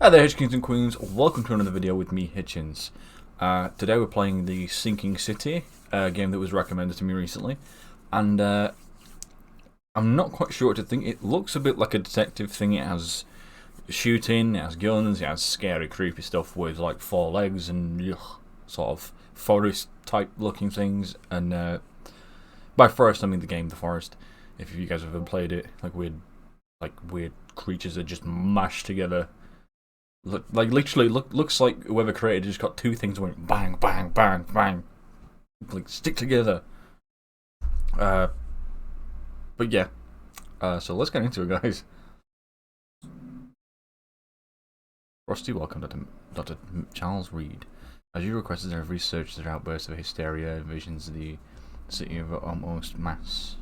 Hi there, Kings and Queens. Welcome to another video with me, Hitchens. Today we're playing the Sinking City, game that was recommended to me recently. And I'm not quite sure what to think. It looks a bit like a detective thing. It has shooting, it has guns, it has scary, creepy stuff with like four legs and sort of forest type looking things. And by forest, I mean the game The Forest. If you guys have ever played it, like weird creatures that just mashed together. Literally looks like whoever created it just got two things that went bang, bang, bang, bang, like stick together. But yeah, so let's get into it, guys. Rusty, welcome, Dr. Charles Reed. As you requested, there have researched their outbursts of hysteria, visions of the city of Oakmont Mass.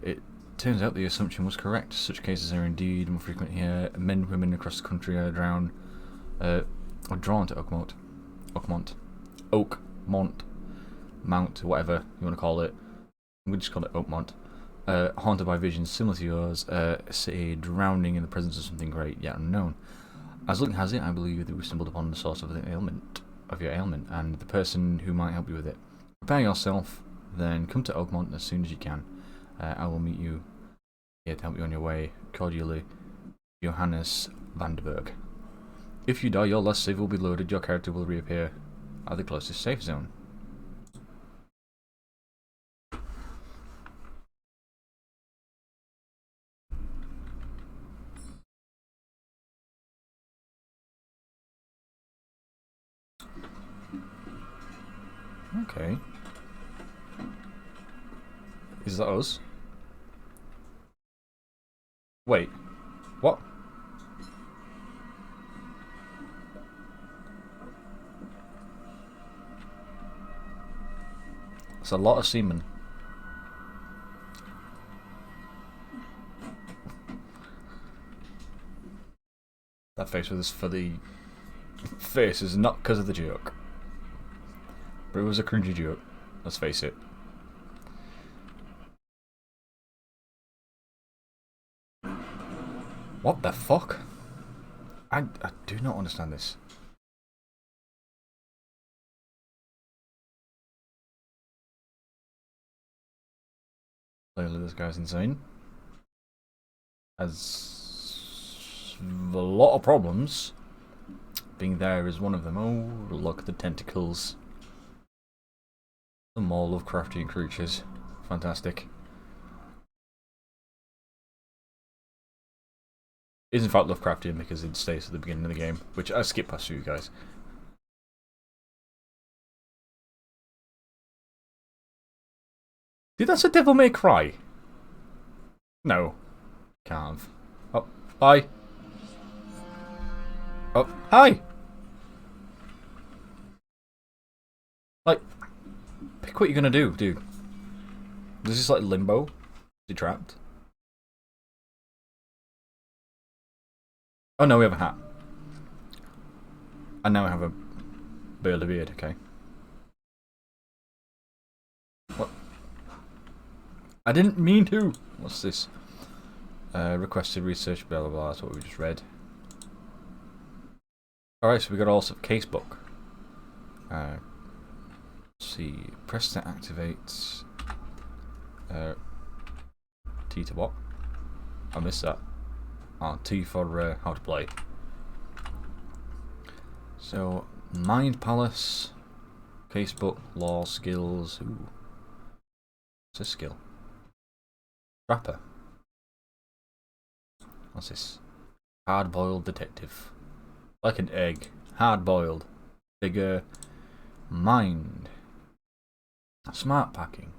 It turns out the assumption was correct. Such cases are indeed more frequent here. Men and women across the country are drawn to Oakmont, Mount, whatever you want to call it. We just call it Oakmont. Haunted by visions similar to yours, city drowning in the presence of something great yet unknown. As luck has it, I believe that we stumbled upon the source of your ailment, and the person who might help you with it. Prepare yourself, then come to Oakmont as soon as you can. I will meet you here to help you on your way. Cordially, Johannes Vanderberg. If you die, your last save will be loaded. Your character will reappear at the closest safe zone. Okay. Is that us? Wait. What? It's a lot of semen. That face was for the face is not because of the joke. But it was a cringy joke. Let's face it. What the fuck? I do not understand this. Clearly this guy's insane. Has a lot of problems. Being there is one of them. Oh, look at the tentacles. The more Lovecraftian creatures. Fantastic. It is in fact Lovecraftian because it stays at the beginning of the game, which I skip past you guys. Did that say Devil May Cry? No. Can't have. Oh, hi. Oh, hi! Like, pick what you're gonna do, dude. Is this like limbo? Is he trapped? Oh no, we have a hat. And now we have a burly beard, okay. What? I didn't mean to! What's this? Requested research, blah blah blah, that's what we just read. Alright, so we got also a casebook. Let's see. Press to activate. T to what? I missed that. Oh, T for how to play. So, Mind Palace, Casebook, Law, Skills. Ooh. What's this skill? Trapper. What's this? Hard boiled detective. Like an egg. Hard boiled. Bigger. Mind. Smart packing.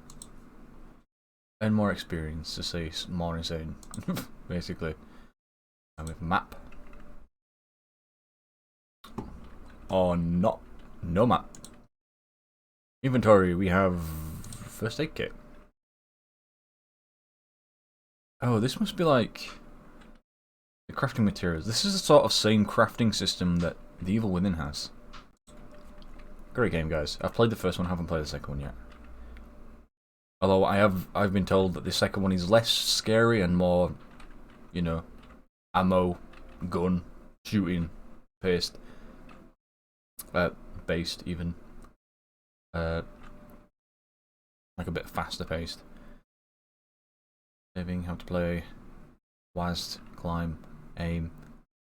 And more experience to say more insane. Basically. And with map. Or not. No map. Inventory, we have first aid kit. Oh, this must be like the crafting materials. This is the sort of same crafting system that The Evil Within has. Great game, guys. I've played the first one, haven't played the second one yet. Although I've been told that the second one is less scary and more, you know, ammo, gun, shooting, paste, based even, like a bit faster paced. Saving, how to play, WASD, climb, aim,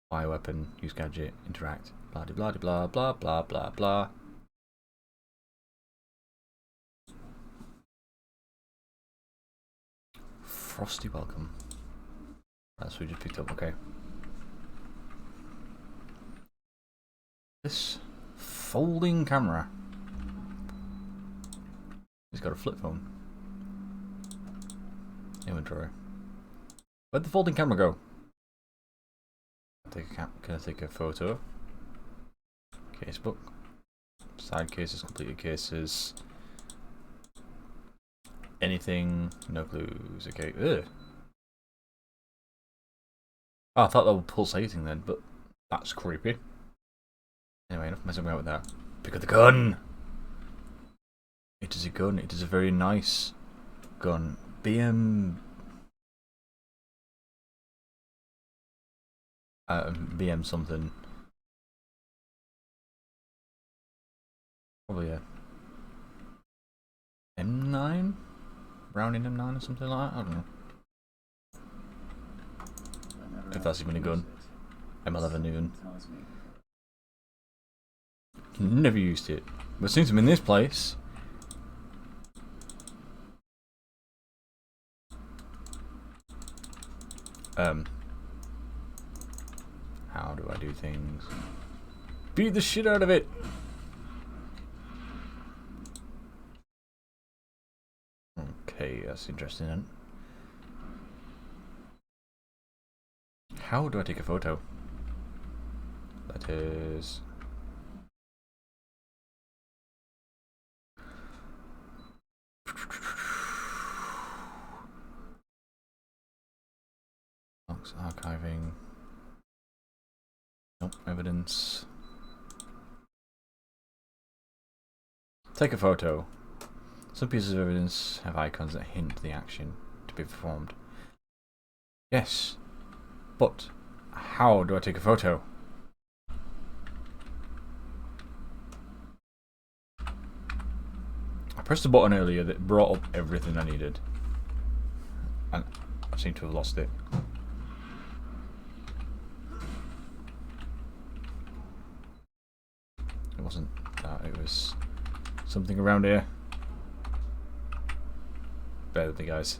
fire weapon, use gadget, interact, blah blah blah blah blah blah blah. Frosty welcome. That's what we just picked up, okay. This folding camera. He's got a flip phone. Inventory. Where'd the folding camera go? Can I take a photo? Casebook. Side cases, completed cases. Anything, no clues. Okay. Ugh. Oh, I thought that was pulsating then, but that's creepy. Anyway, enough messing about with that. Pick up the gun! It is a gun. It is a very nice gun. BM something. Probably a M9? Browning M9 or something like that? I don't know. If that's even a gun. M11 even. Never used it. But since I'm in this place... how do I do things? Beat the shit out of it! Okay, that's interesting then. How do I take a photo? That is... archiving. Nope, evidence. Take a photo. Some pieces of evidence have icons that hint the action to be performed. Yes, but how do I take a photo? I pressed a button earlier that brought up everything I needed, and I seem to have lost it. It wasn't that, it was something around here. Bear with me, guys.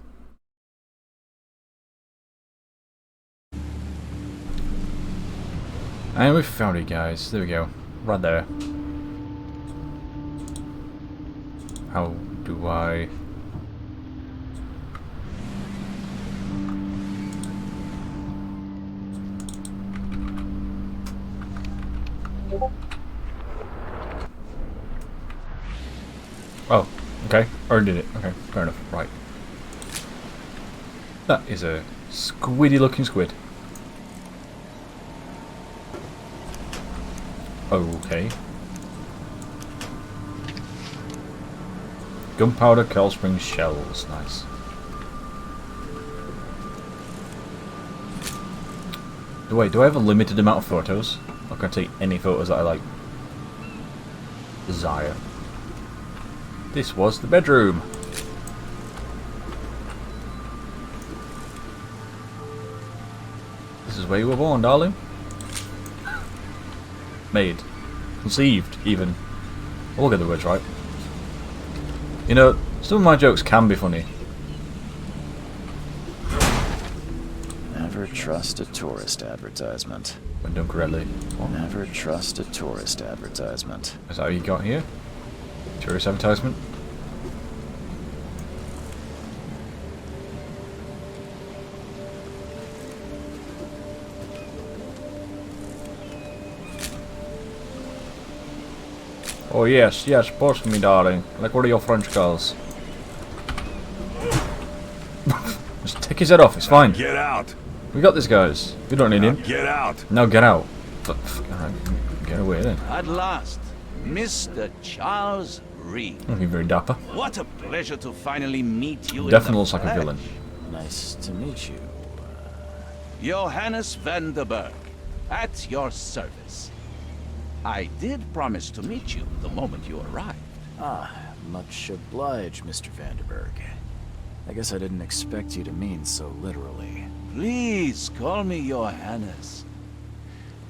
And we found it, guys. There we go. Right there. How do I... Oh, okay. Already did it. Okay, fair enough. Right. That is a squiddy looking squid. Okay. Gunpowder, Coral Springs shells. Nice. Wait, do I have a limited amount of photos? Or can I take any photos that I like? Desire. This was the bedroom. This is where you were born, darling. Made. Conceived, even. I'll get the words right. You know, some of my jokes can be funny. Never trust a tourist advertisement. When done correctly. What? Never trust a tourist advertisement. Is that what you got here? Tourist advertisement? Oh yes, yes, post me, darling. Like what are your French girls? Just take his head off, it's fine. Get out! We got this, guys. We don't need him. Get out! No, get out. Alright, get away then. At last, Mr. Charles Reed. Looking very dapper. What a pleasure to finally meet you. Definitely looks like a villain. Nice to meet you. Johannes van der Berg, at your service. I did promise to meet you the moment you arrived. Ah, much obliged, Mr. Vanderberg. I guess I didn't expect you to mean so literally. Please call me Johannes.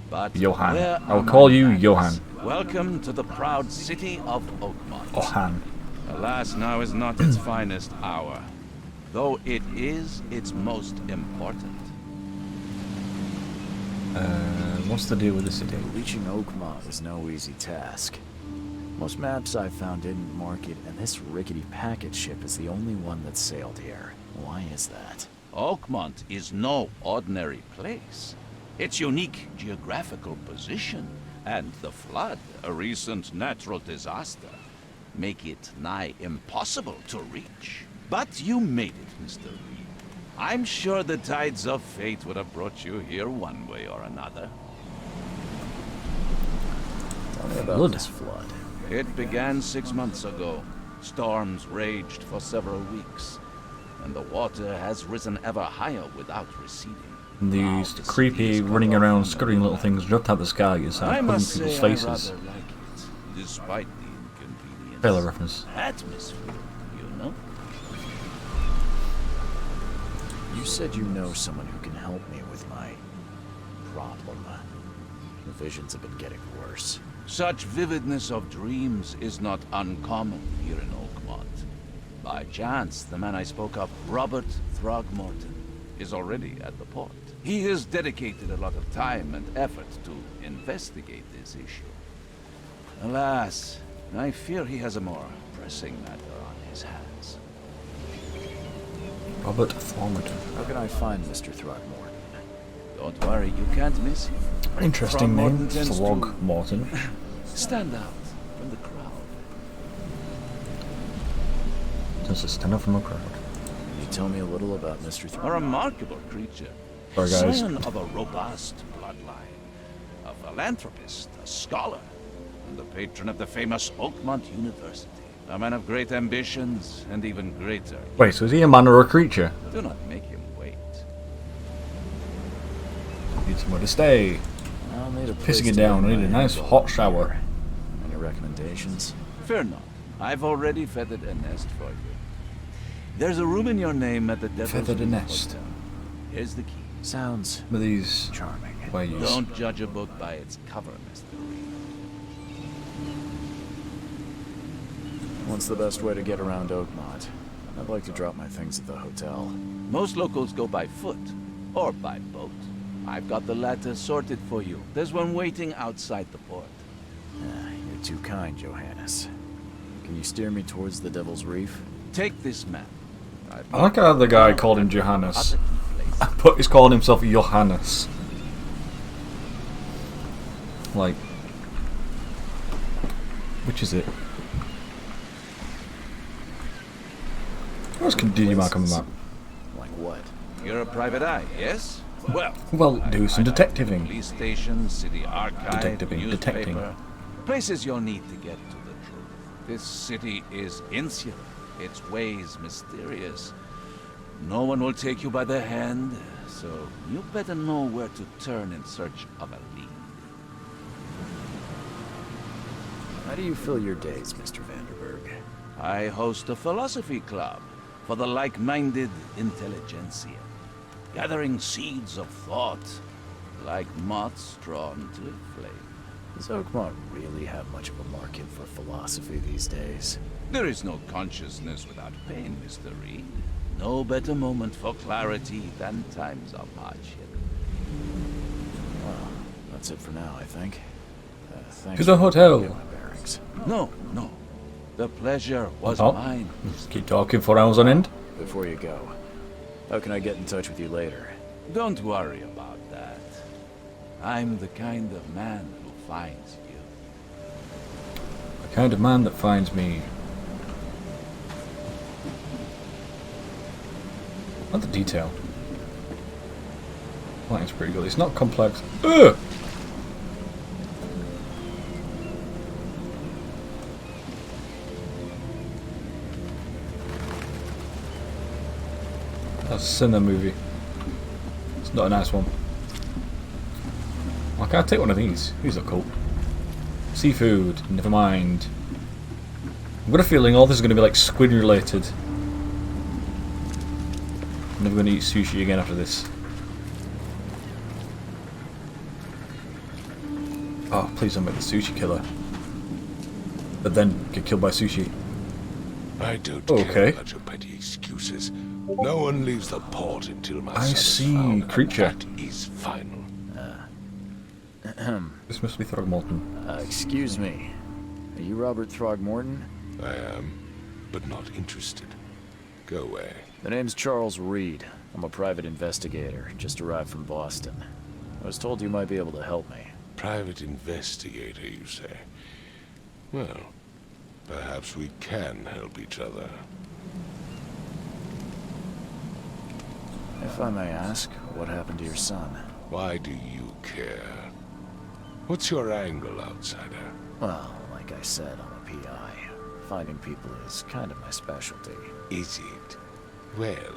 But Johan. where I'll are call my you manners? Johan. Welcome to the proud city of Oakmont. Ohan. Alas, now is not its finest hour, though it is its most important. What's the deal with the city? Reaching Oakmont is no easy task. Most maps I've found didn't mark it, and this rickety packet ship is the only one that sailed here. Why is that? Oakmont is no ordinary place. Its unique geographical position and the flood, a recent natural disaster, make it nigh impossible to reach. But you made it, Mr. Reed. I'm sure the tides of fate would have brought you here one way or another. Tell me about Good. this flood. It began 6 months ago. Storms raged for several weeks, and the water has risen ever higher without receding. These Now the creepy, city is running cut off around, from scurrying little everywhere. things dropped out of the sky is I putting must people's say faces. I rather like it, despite the inconvenience. Trailer reference. Atmosphere, you know? You said you know someone who can help me with my problem. The visions have been getting worse. Such vividness of dreams is not uncommon here in Oakmont. By chance, the man I spoke of, Robert Throgmorton, is already at the port. He has dedicated a lot of time and effort to investigate this issue. Alas, I fear he has a more pressing matter on his hands. Robert Thornton. How can I find Mr. Throgmorton? Don't worry, you can't miss him. Interesting name. Throckmorton tends to Throgmorton. stand out from the crowd. Just a stand up from a crowd. Can you tell me a little about Mr. A Throgmorton? remarkable creature. Sorry, guys. Scion of a robust bloodline. A philanthropist, a scholar, and the patron of the famous Oakmont University. A man of great ambitions and even greater. Wait, so is he a man or a creature? Do not make him wait. Need somewhere to stay. I'll need a place Pissing it to down. lay I need a my nice head hot over shower. here. Any recommendations? Fear not. I've already feathered a nest for you. There's a room in your name at the Devil's Feathered a Roof nest. Hotel. Here's the key. Sounds With these charming. ways. Don't judge a book by its cover, Mr. Reed. What's the best way to get around Oakmont? I'd like to drop my things at the hotel. Most locals go by foot or by boat. I've got the latter sorted for you. There's one waiting outside the port. You're too kind, Johannes. Can you steer me towards the Devil's Reef? Take this map. I like how the guy called him Johannes. Other key places. But he's calling himself Johannes. Like, which is it? Where's Digimon coming back? Like what? You're a private eye, yes? Well, do some I- detectiving. Police station, city archive, Detectiving, detecting. newspaper. Places you'll need to get to the truth. This city is insular, its ways mysterious. No one will take you by the hand, so you better know where to turn in search of a lead. How do you fill your days, Mr. Vanderberg? I host a philosophy club for the like-minded intelligentsia, gathering seeds of thought like moths drawn to a flame. Does Oakmont really have much of a market for philosophy these days? There is no consciousness without pain, Mr. Reed. No better moment for clarity than times of hardship. Well, that's it for now, I think. Thanks Here's a hotel. for getting my bearings. No, no. The pleasure was Oh. mine. Keep talking for hours on end. Before you go, how can I get in touch with you later? Don't worry about that. I'm the kind of man who finds you. The kind of man that finds me. Not the detail. Lighting's pretty good. It's not complex. Ugh! I've seen that movie. It's not a nice one. I can't take one of these. These are cool. Seafood. Never mind. I've got a feeling all this is going to be like squid related. I'm never going to eat sushi again after this. Oh, please don't make the sushi killer. But then get killed by sushi. I don't care about your petty excuses. No one leaves the port until my son is found, and creature. that is final. This must be Throgmorton. Excuse me. Are you Robert Throgmorton? I am, but not interested. Go away. The name's Charles Reed. I'm a private investigator, just arrived from Boston. I was told you might be able to help me. Private investigator, you say? Well, perhaps we can help each other. If I may ask, what happened to your son? Why do you care? What's your angle, outsider? Well, like I said, I'm a PI. Finding people is kind of my specialty. Is it? Well,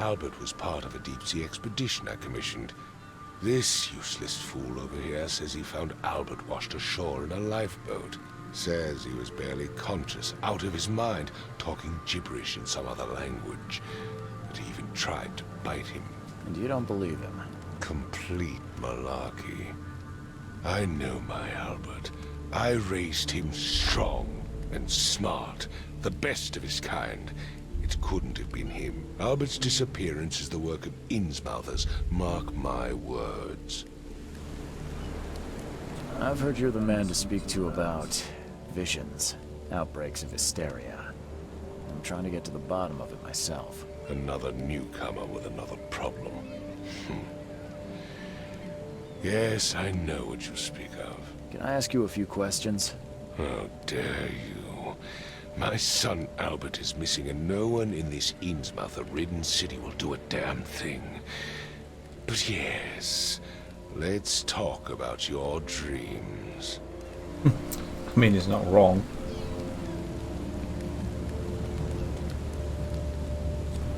Albert was part of a deep-sea expedition I commissioned. This useless fool over here says he found Albert washed ashore in a lifeboat. Says he was barely conscious, out of his mind, talking gibberish in some other language. That he even tried to bite him. And you don't believe him? Complete malarkey. I know my Albert. I raised him strong and smart, the best of his kind. It couldn't have been him. Albert's disappearance is the work of Innsmouthers, mark my words. I've heard you're the man to speak to about visions, outbreaks of hysteria. I'm trying to get to the bottom of it myself. Another newcomer with another problem. Yes, I know what you speak of. Can I ask you a few questions? How dare you? My son Albert is missing, and no one in this Innsmouther-ridden city will do a damn thing. But yes, let's talk about your dreams. I mean, he's not wrong.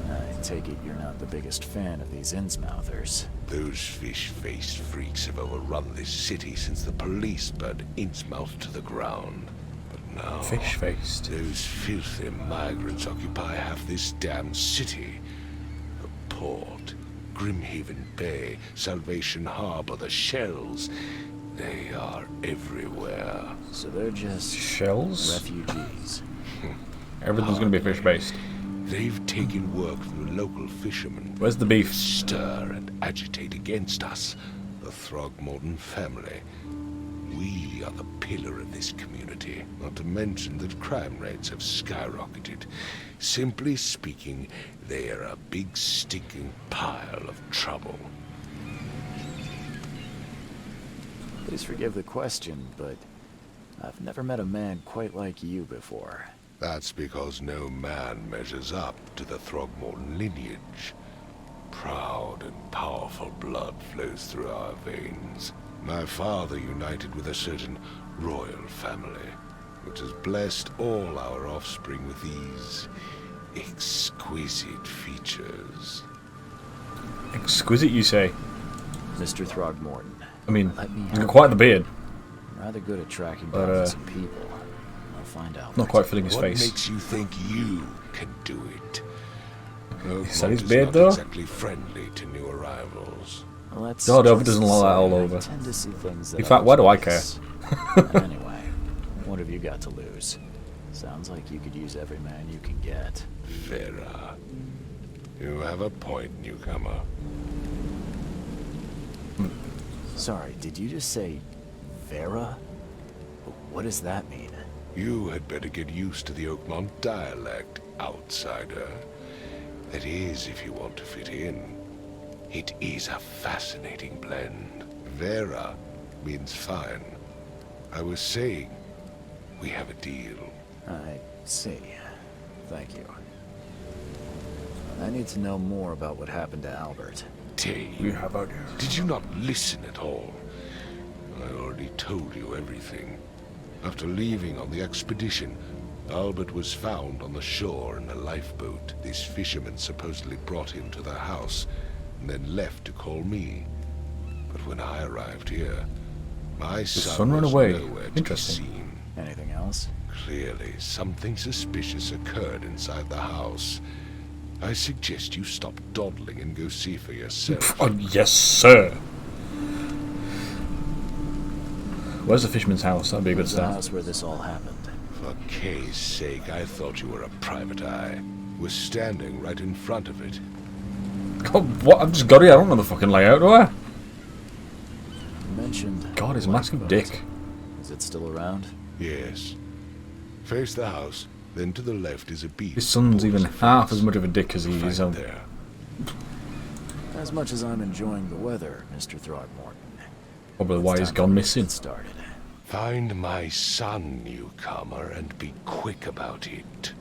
I take it you're not the biggest fan of these Innsmouthers. Those fish-faced freaks have overrun this city since the police burned Innsmouth to the ground. But now, Fish-faced. those filthy migrants occupy half this damn city. The port, Grimhaven Bay, Salvation Harbor, the shells. They are everywhere. So they're just Shells? refugees. Everything's going to be fish-based. They've taken work from the local fishermen. Where's the beef? Stir and agitate against us, the Throgmorton family. We are the pillar of this community, not to mention that crime rates have skyrocketed. Simply speaking, they are a big stinking pile of trouble. Please forgive the question, but I've never met a man quite like you before. That's because no man measures up to the Throgmorton lineage. Proud and powerful blood flows through our veins. My father united with a certain royal family, which has blessed all our offspring with these exquisite features. Exquisite, you say? Mr. Throgmorton. I mean, Let me he's got help quite the beard. I'm rather good at tracking But, down some people. I'll find out. Not quite filling his What face. makes you think you can do it? Is that his Oakmont beard, not though? exactly friendly to new arrivals. Let's God, Albert just doesn't like that say all I over. tend to see things that In fact, why do I care? others miss. Anyway, what have you got to lose? Sounds like you could use every man you can get. Vera. You have a point, newcomer. Sorry, did you just say Vera? What does that mean? You had better get used to the Oakmont dialect, outsider. That is, if you want to fit in. It is a fascinating blend. Vera means fine. I was saying, we have a deal. I see. Thank you. I need to know more about what happened to Albert. Dave, have a... did you not listen at all? I already told you everything. After leaving on the expedition, Albert was found on the shore in a lifeboat. This fisherman supposedly brought him to their house. and then left to call me. But when I arrived here, my son son ran was away. nowhere to Interesting. be seen. Anything else? Clearly, something suspicious occurred inside the house. I suggest you stop dawdling and go see for yourself. Oh, yes, sir. Where's the fisherman's house? That'd be a good The start. house where this all happened. For Kay's sake, I thought you were a private eye. Was standing right in front of it. God, what? I've just got it. I don't know the fucking layout, do I? You mentioned... God, his massive dick. Is it still around? Yes. Face the house, then to the left is a beach. His son's even half as much of a dick as he is. There. As much as I'm enjoying the weather, Mr. Throgmorton. Probably why he's Time gone to missing. get started. Find my son, newcomer, and be quick about it.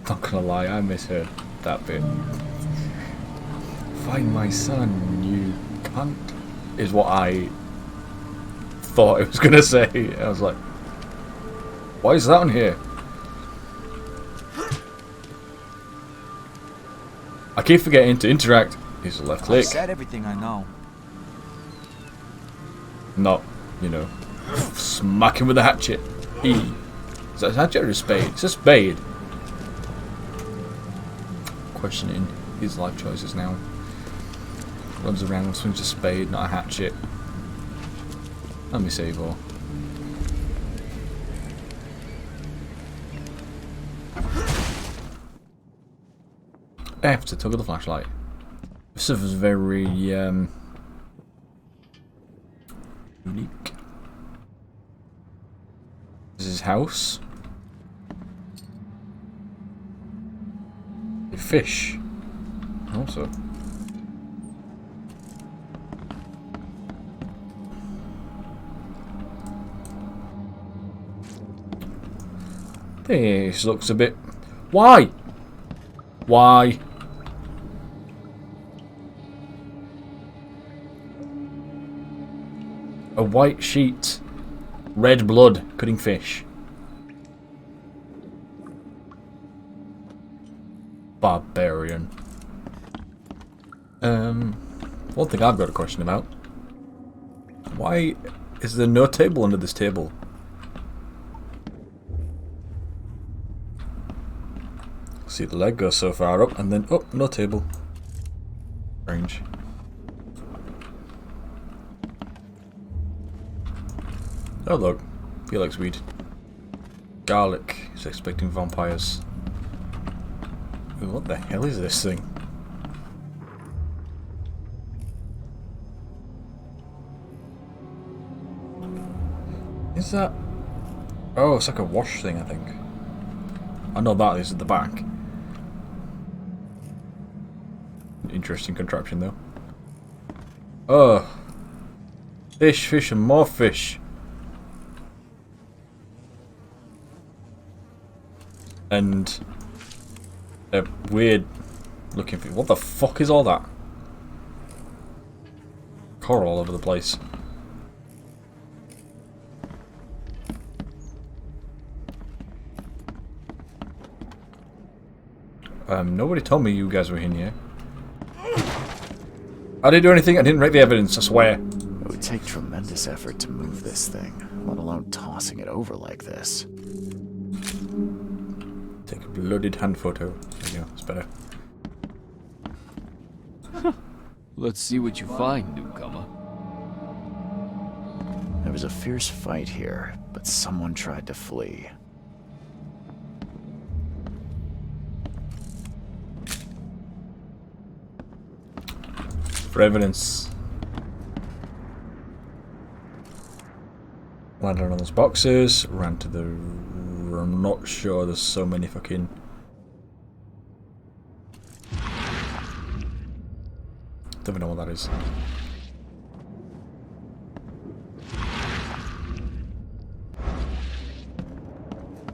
Not gonna lie, I misheard that bit. Find my son, you cunt, is what I thought it was gonna say. I was like, why is that on here? I keep forgetting to interact. Use the left I click. said everything I know. Not, you know, smack him with a hatchet. Is that a hatchet or a spade? It's a spade. Questioning his life choices now. Runs around, swings a spade, not a hatchet. Let me save all. F to toggle the flashlight. This is very unique. This is his house. A fish. Also. This looks a bit... Why? Why? A white sheet. Red blood. Cutting fish. Barbarian. One thing I've got a question about. Why is there no table under this table? See the leg goes so far up and then oh, no table. Strange. Oh look, he likes weed. Garlic. He's expecting vampires. Ooh, what the hell is this thing? Is that... Oh, it's like a wash thing, I think. I know that is at the back. Interesting contraption, though. Oh. Fish, fish, and more fish. And a weird looking thing. What the fuck is all that? Coral all over the place. Nobody told me you guys were in here. I didn't do anything, I didn't write the evidence, I swear. It would take tremendous effort to move this thing, let alone tossing it over like this. Take a blooded hand photo. There you go, it's better. Let's see what you find, newcomer. There was a fierce fight here, but someone tried to flee. For evidence. Landed on those boxes, ran to the... I'm not sure, there's so many fucking... Don't even know what that is.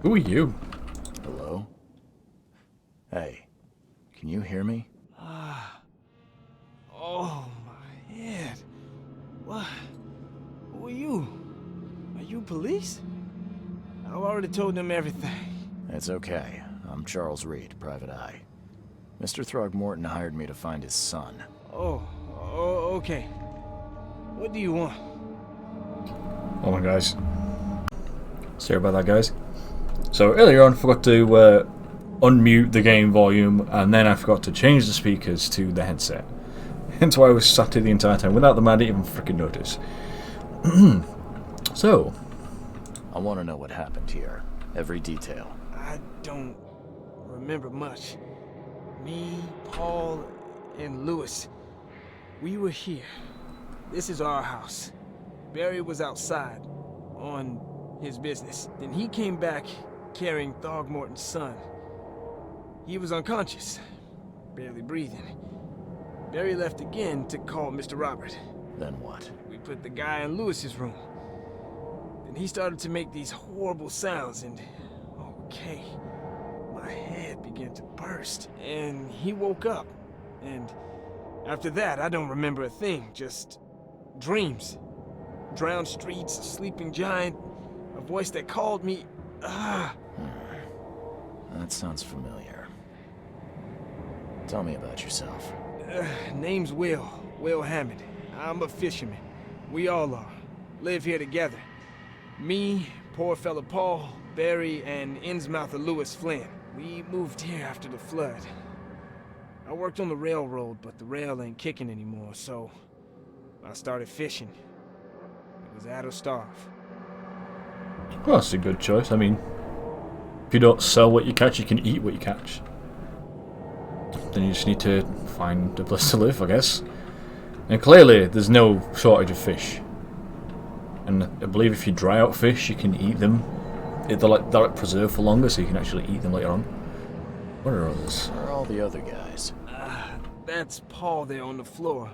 Who are you? Hello? Hey, can you hear me? Oh, my head. What? Who are you? Are you police? I've already told them everything. It's okay. I'm Charles Reed, Private Eye. Mr. Throgmorton hired me to find his son. Oh, Okay. What do you want? Oh my guys. Sorry about that, guys. So earlier on I forgot to unmute the game volume, and then I forgot to change the speakers to the headset. Hence why I was sat here the entire time. Without them I didn't even freaking notice. So I want to know what happened here. Every detail. I don't remember much. Me, Paul, and Lewis. We were here. This is our house. Barry was outside, on his business. Then he came back carrying Throgmorton's son. He was unconscious, barely breathing. Barry left again to call Mr. Robert. Then what? We put the guy in Lewis's room. Then he started to make these horrible sounds and... okay. My head began to burst, and he woke up. And after that, I don't remember a thing, just dreams. Drowned streets, a sleeping giant, a voice that called me. That sounds familiar. Tell me about yourself. Name's Will Hammond. I'm a fisherman. We all are. Live here together. Me, poor fella Paul, Barry, and Innsmouther Lewis Flynn. We moved here after the flood. I worked on the railroad, but the rail ain't kicking anymore, so I started fishing. It was that or starve. well, that's a good choice. I mean, if you don't sell what you catch, you can eat what you catch. Then you just need to find a place to live, I guess. And clearly, there's no shortage of fish. And I believe if you dry out fish, you can eat them. They're like preserved for longer, so you can actually eat them later on. What are others? Where are all the other guys? That's Paul there on the floor.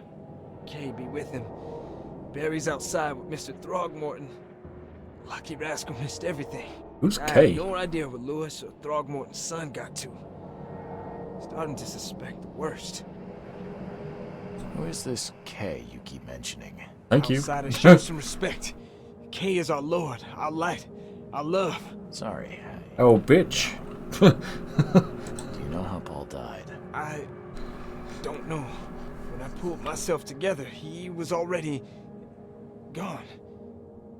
Kay be with him. Barry's outside with Mr. Throgmorton. Lucky rascal missed everything. Who's I Kay? have no idea what Lewis or Throgmorton's son got to. Starting to suspect the worst. Who is this K you keep mentioning? Thank you. Outsiders show some respect. Kay is our lord, our light, our love. Sorry. Oh, bitch. Do you know how Paul died? I don't know. When I pulled myself together, he was already gone.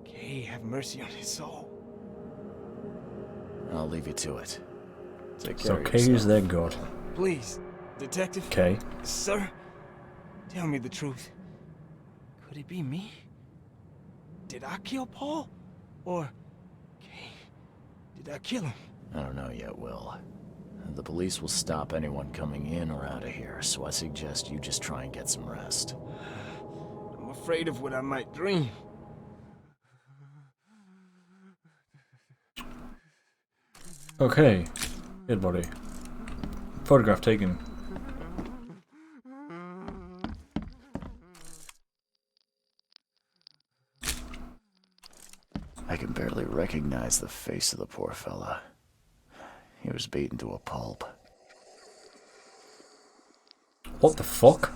Kay, have mercy on his soul. I'll leave you to it. Take care So of Kay is yourself. their god. Please, detective. Kay. Sir, tell me the truth. Could it be me? Did I kill Paul? Or, Kay, did I kill him? I don't know yet, Will. The police will stop anyone coming in or out of here, so I suggest you just try and get some rest. I'm afraid of what I might dream. Okay. Dead body. Photograph taken. I can barely recognize the face of the poor fella. He was beaten to a pulp. What the fuck?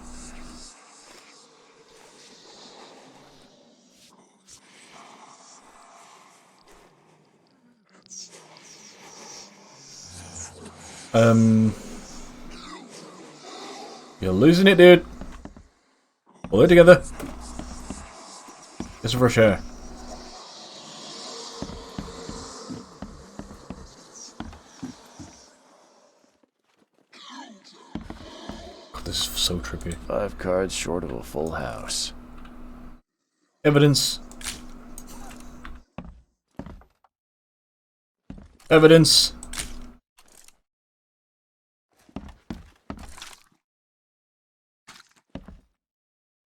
You're losing it, dude. Pull it together. This is fresh air. God, this is so trippy. 5 cards short of a full house. Evidence. Evidence.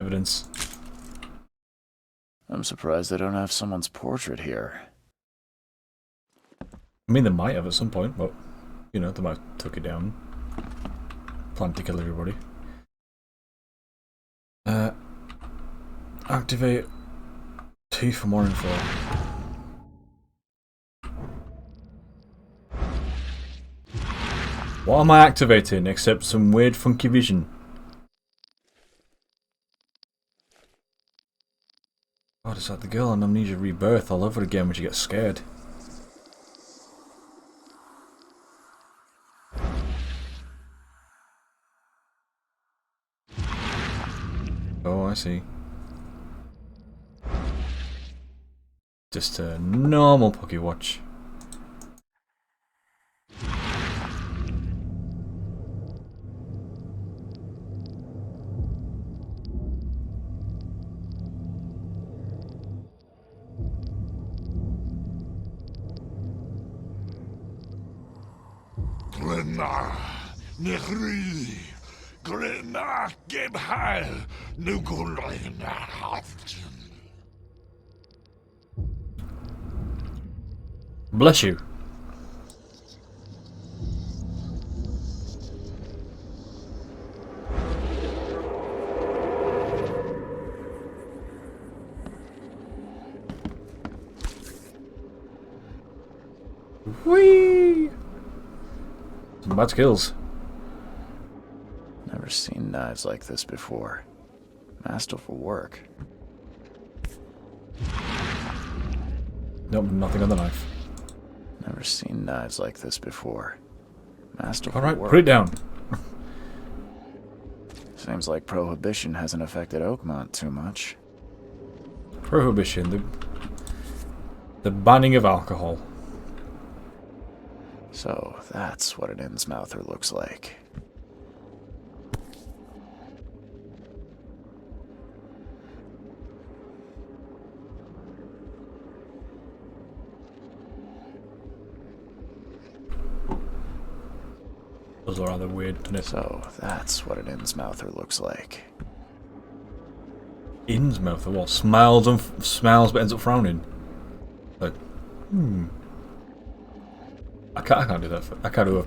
Evidence. I'm surprised they don't have someone's portrait here. I mean, they might have at some point, but, you know, they might have took it down. Plan to kill everybody. Activate T for more info. What am I activating except some weird funky vision? God, it's like the girl in Amnesia Rebirth all over again when she gets scared. Oh, I I see. Just a normal pocket watch. Glenna, Nehri, Glenna, Gebhal, Nugulena, Hafton. Bless you. Whee! Some bad skills. Never seen knives like this before. Masterful work. Nope, nothing on the knife. Never seen knives like this before. Masterful Alright, work. put it down. Seems like Prohibition hasn't affected Oakmont too much. Prohibition, the banning of alcohol. So, that's what an Innsmouther looks like. Those are rather weird, isn't it? So, that's what an Innsmouther looks like. Innsmouth, what? Smiles but ends up frowning. Like, I can't do that. I can't do a...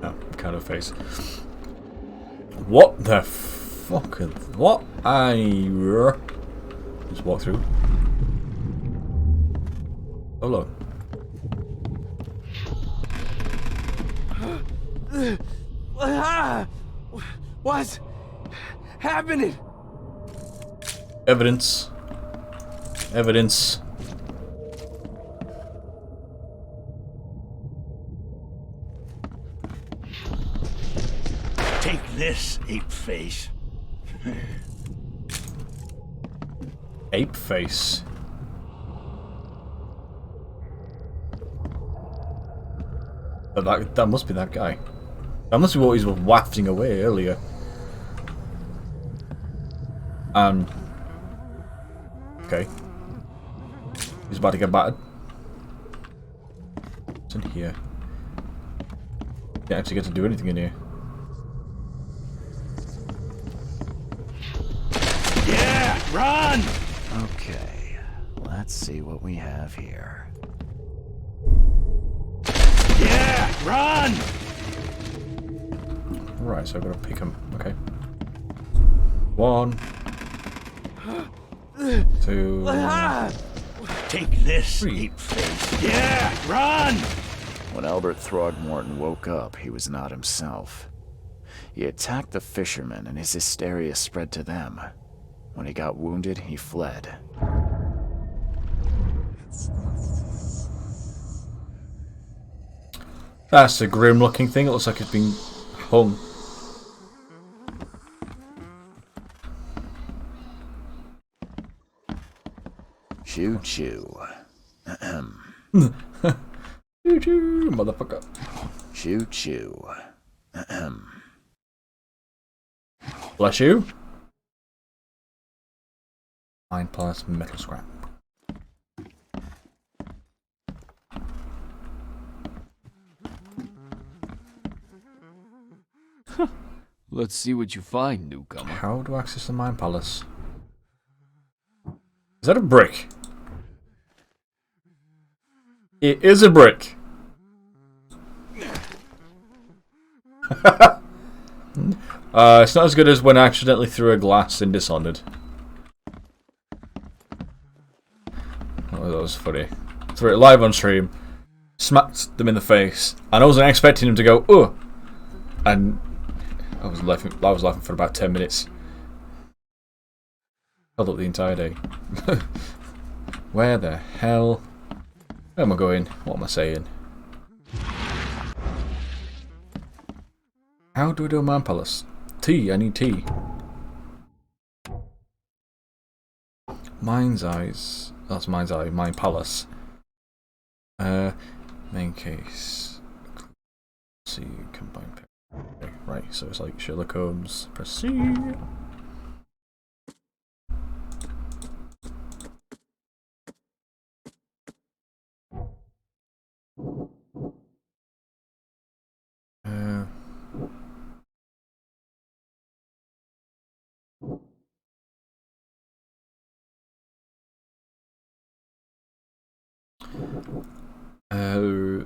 No, I can't do a face. What the fuck? What? Just walk through. Oh look. What's happening? Evidence. Evidence. Take this, ape face. Ape face. That must be that guy. That must be what he was wafting away earlier. Okay. He's about to get battered. What's in here? Didn't actually get to do anything in here. Yeah, run! Okay, let's see what we have here. Yeah, run! Right, so I've got to pick him. Okay. 1, 2. Take this, 3. ape face. Yeah, run! When Albert Throgmorton woke up, he was not himself. He attacked the fishermen, and his hysteria spread to them. When he got wounded, he fled. That's a grim looking thing. It looks like it's been hung. Choo choo. Ahem. Choo choo, motherfucker. Choo choo. Ahem. Bless you. Mind plus metal scrap. Let's see what you find, newcomer. How do I access the Mind Palace? Is that a brick? It is a brick. It's not as good as when I accidentally threw a glass in Dishonored. Oh, that was funny. Threw it live on stream, smacked them in the face, and I wasn't expecting them to go, "Oh!" And I was laughing for about 10 minutes. Held up the entire day. Where the hell? Where am I going? What am I saying? How do I do a Mind Palace? tea. I need tea. Mind's eyes. That's mind's eye. Mind palace. Main case. Let's see, combine. Okay, right, so it's like Sherlock Holmes. Press C.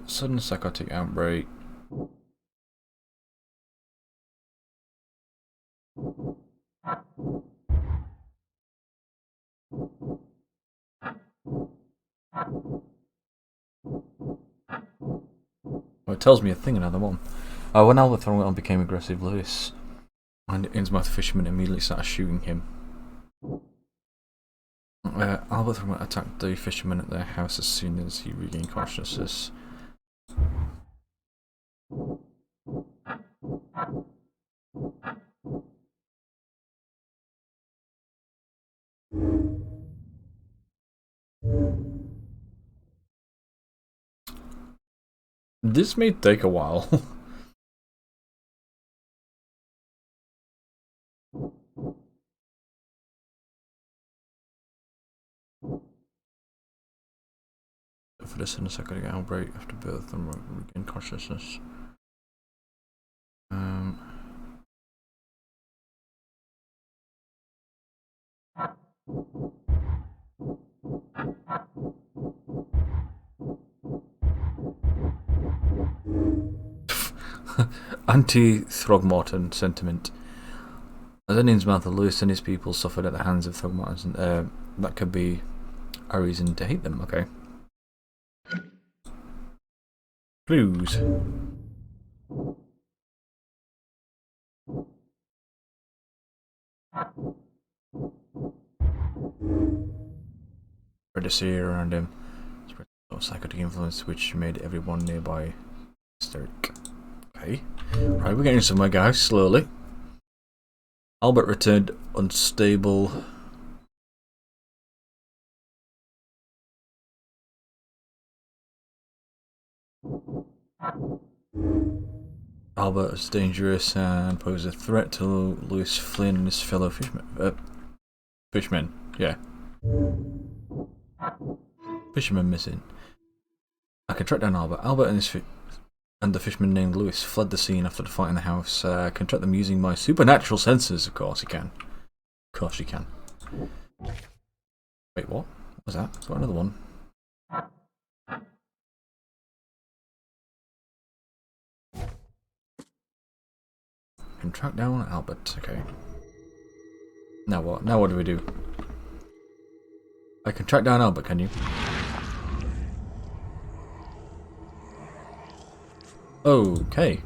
Sudden psychotic outbreak. Well, it tells me a thing, another one. When Albert Thornton became aggressive, Lewis and Innsmouth fisherman immediately started shooting him. Albert Thornton attacked the fisherman at their house as soon as he regained consciousness. This may take a while. For the sudden psychotic outbreak after birth and regain consciousness. Anti-Throgmorton sentiment. As an Innsmouth, Lewis and his people suffered at the hands of Throgmortons, and that could be a reason to hate them. Okay. Clues. Spread the seer around him. Spread a psychotic influence which made everyone nearby hysteric. Okay. Right, we're getting somewhere, guys, slowly. Albert returned unstable. Albert is dangerous and poses a threat to Lewis Flynn and his fellow fishermen. Fishermen, yeah. Fisherman missing. I can track down Albert. Albert and the fisherman named Lewis fled the scene after the fight in the house. I can track them using my supernatural senses. Of course you can. Of course you can. Wait, what? What was that? Got another one. Can track down Albert. Okay. Now what? Now what do we do? I can track down Albert, can you? Okay.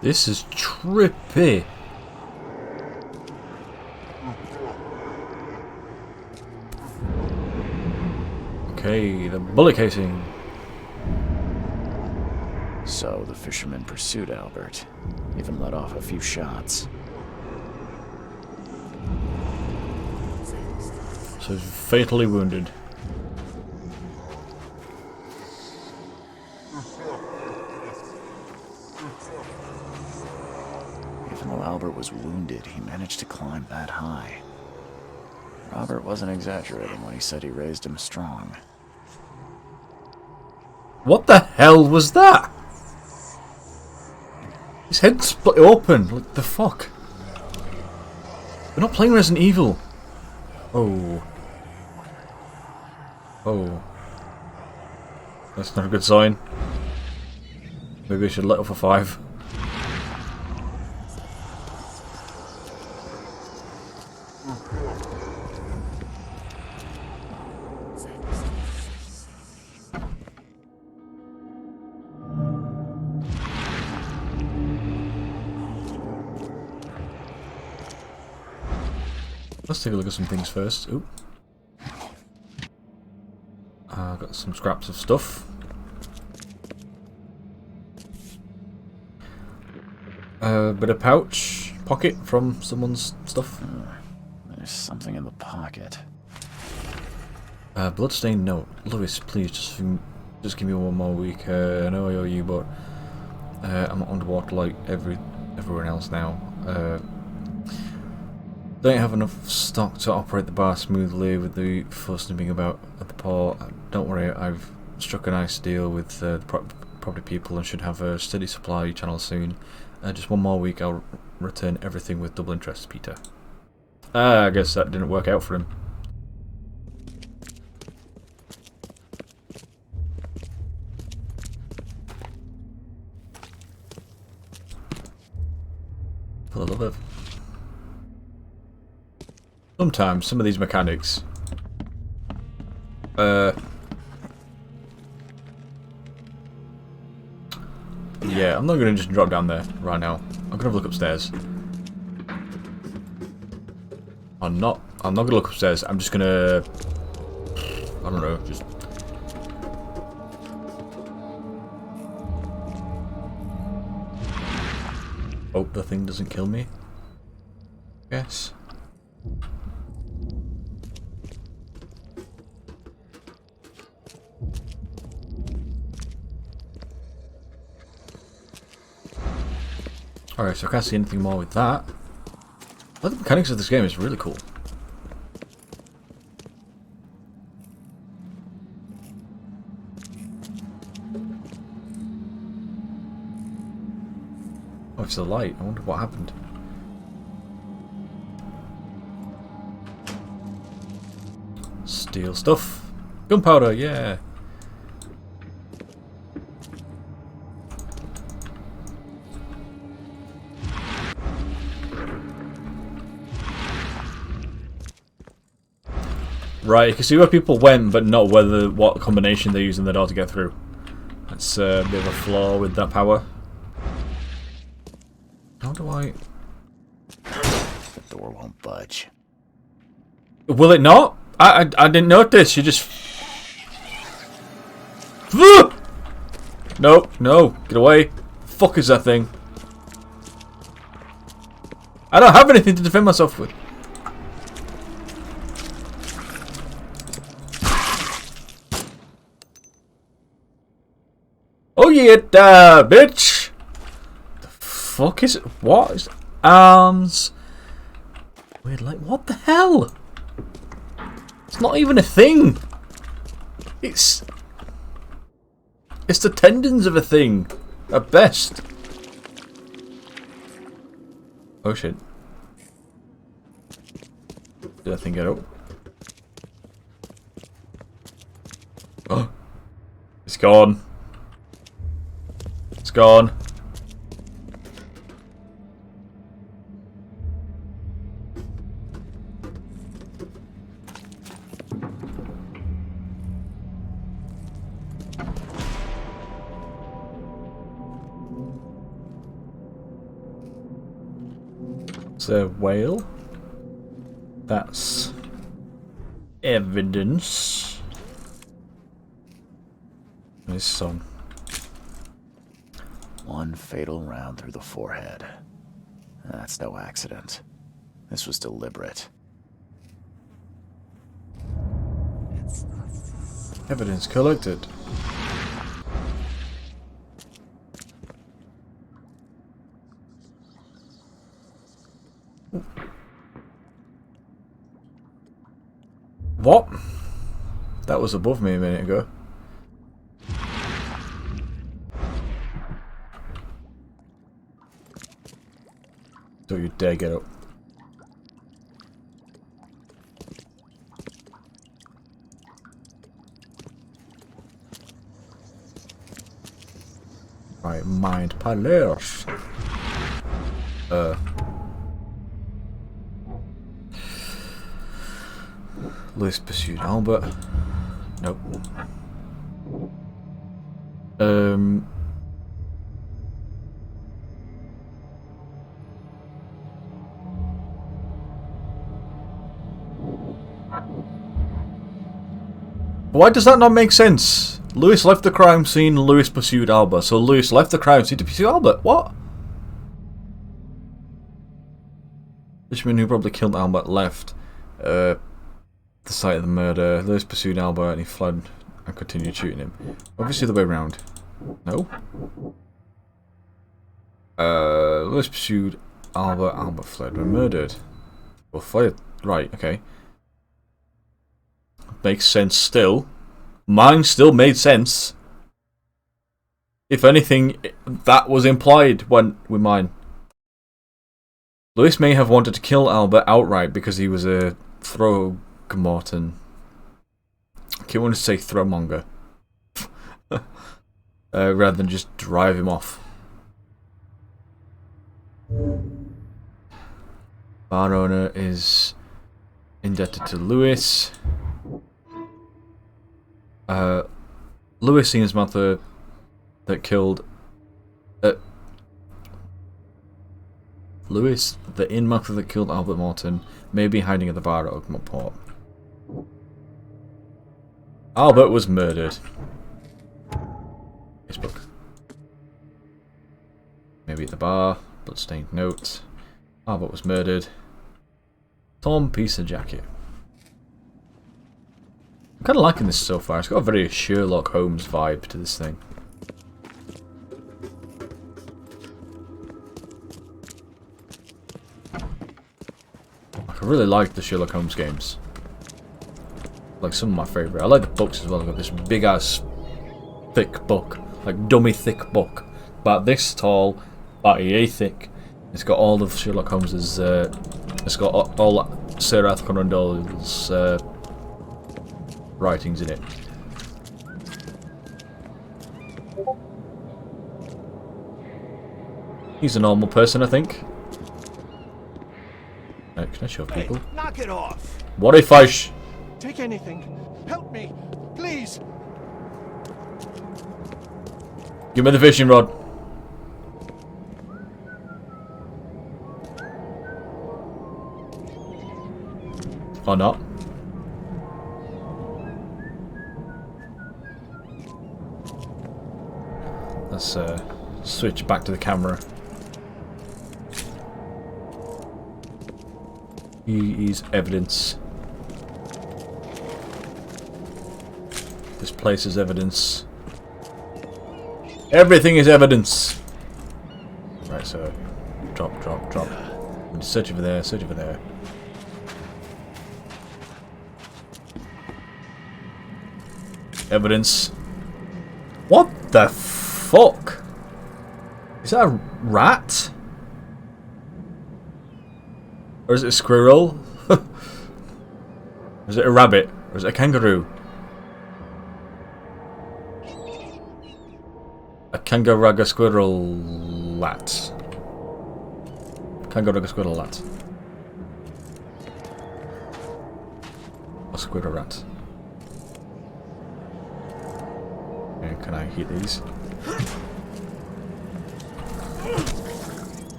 This is trippy. Okay, the bullet casing. So the fisherman pursued Albert, even let off a few shots. So he's fatally wounded. Even though Albert was wounded, he managed to climb that high. Robert wasn't exaggerating when he said he raised him strong. What the hell was that? His head split open. What the fuck? We're not playing Resident Evil. Oh. Oh. That's not a good sign. Maybe I should let off a 5. Let's take a look at some things first. Ooh. Got some scraps of stuff. Bit of pocket from someone's stuff. There's something in the pocket. Bloodstained note. Lewis, please just give me one more week. I know I owe you, but I'm not underwater like everyone else now. Don't have enough stock to operate the bar smoothly with the fuss nipping about at the port. Don't worry, I've struck a nice deal with the property people and should have a steady supply channel soon. Just one more week, I'll return everything with double interest, Peter. I guess that didn't work out for him. For the love of... Sometimes, some of these mechanics... Yeah, I'm not going to just drop down there right now. I'm going to look upstairs. I'm not going to look upstairs. I'm just going to... I don't know, just... Hope the thing doesn't kill me. Yes. Alright, so I can't see anything more with that. But the mechanics of this game is really cool. Oh, it's the light. I wonder what happened. Steal stuff. Gunpowder, yeah. Right, you can see where people went, but not what combination they used in the door to get through. That's a bit of a flaw with that power. How do I... The door won't budge. Will it not? I didn't notice. You just... No, no, get away. Fuck is that thing? I don't have anything to defend myself with. Oh yeah, bitch! The fuck is it? What is arms? Weird, like what the hell? It's not even a thing. It's the tendons of a thing, at best. Oh shit! Did that thing get up? Oh, it's gone. It's gone. It's a whale. That's evidence. His son. One fatal round through the forehead. That's no accident. This was deliberate. Evidence collected. What? That was above me a minute ago. Don't you dare get up. Right, mind palace. Lewis pursued Albert. Nope. Why does that not make sense? Lewis left the crime scene, Lewis pursued Albert. So Lewis left the crime scene to pursue Albert. What? Fisherman who probably killed Albert left the site of the murder. Lewis pursued Albert and he fled and continued shooting him. Obviously the way around. No? Lewis pursued Albert. Albert fled. Were murdered. Well, fled. Right, okay. Makes sense still. Mine still made sense. If anything, that was implied when with mine. Lewis may have wanted to kill Albert outright because he was a Throgmorton. I keep wanting to say throwmonger. Rather than just drive him off. Bar owner is indebted to Lewis. Lewis seen his mother that killed Lewis, the inn-mother that killed Albert Morton, may be hiding at the bar at Oakmont Port. Albert was murdered. Facebook. Maybe at the bar. Bloodstained note. Albert was murdered. Torn piece of jacket. I'm kind of liking this so far. It's got a very Sherlock Holmes vibe to this thing. I really like the Sherlock Holmes games. Like some of my favourite. I like the books as well. I've got this big ass thick book. Like dummy thick book. About this tall, about EA thick. It's got all of Sherlock Holmes's it's got all Sir Arthur Conan Doyle's writings in it. He's a normal person, I think. Can I shove people? Hey, knock it off! What if I Take anything. Help me, please. give me the fishing rod? Or not? Let's switch back to the camera. He is evidence. This place is evidence. Everything is evidence. Right, so drop. Search over there, search over there. Evidence. What the fuck? Is that a rat? Or is it a squirrel? Is it a rabbit? Or is it a kangaroo? A kangaroo squirrel lat. Kangaroo squirrel lat. A squirrel rat. Okay, can I hit these?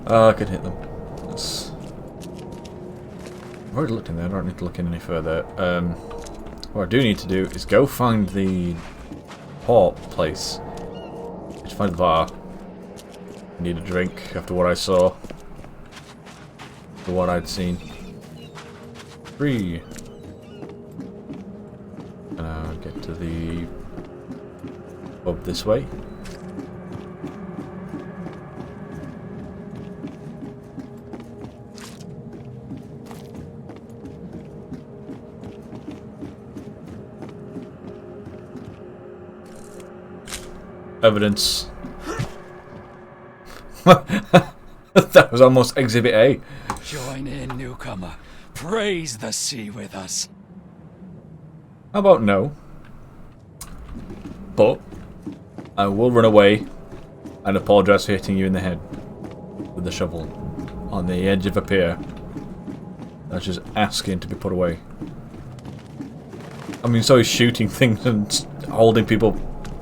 I could hit them. I've already looked in there, I don't need to look in any further. What I do need to do is go find the port place. Just find the bar. I need a drink after what I saw. After what I'd seen. 3. Get to the pub this way. Evidence. That was almost Exhibit A. Join in, newcomer. Praise the sea with us. How about no? But I will run away and apologise for hitting you in the head with the shovel on the edge of a pier. That's just asking to be put away. I mean, so he's shooting things and holding people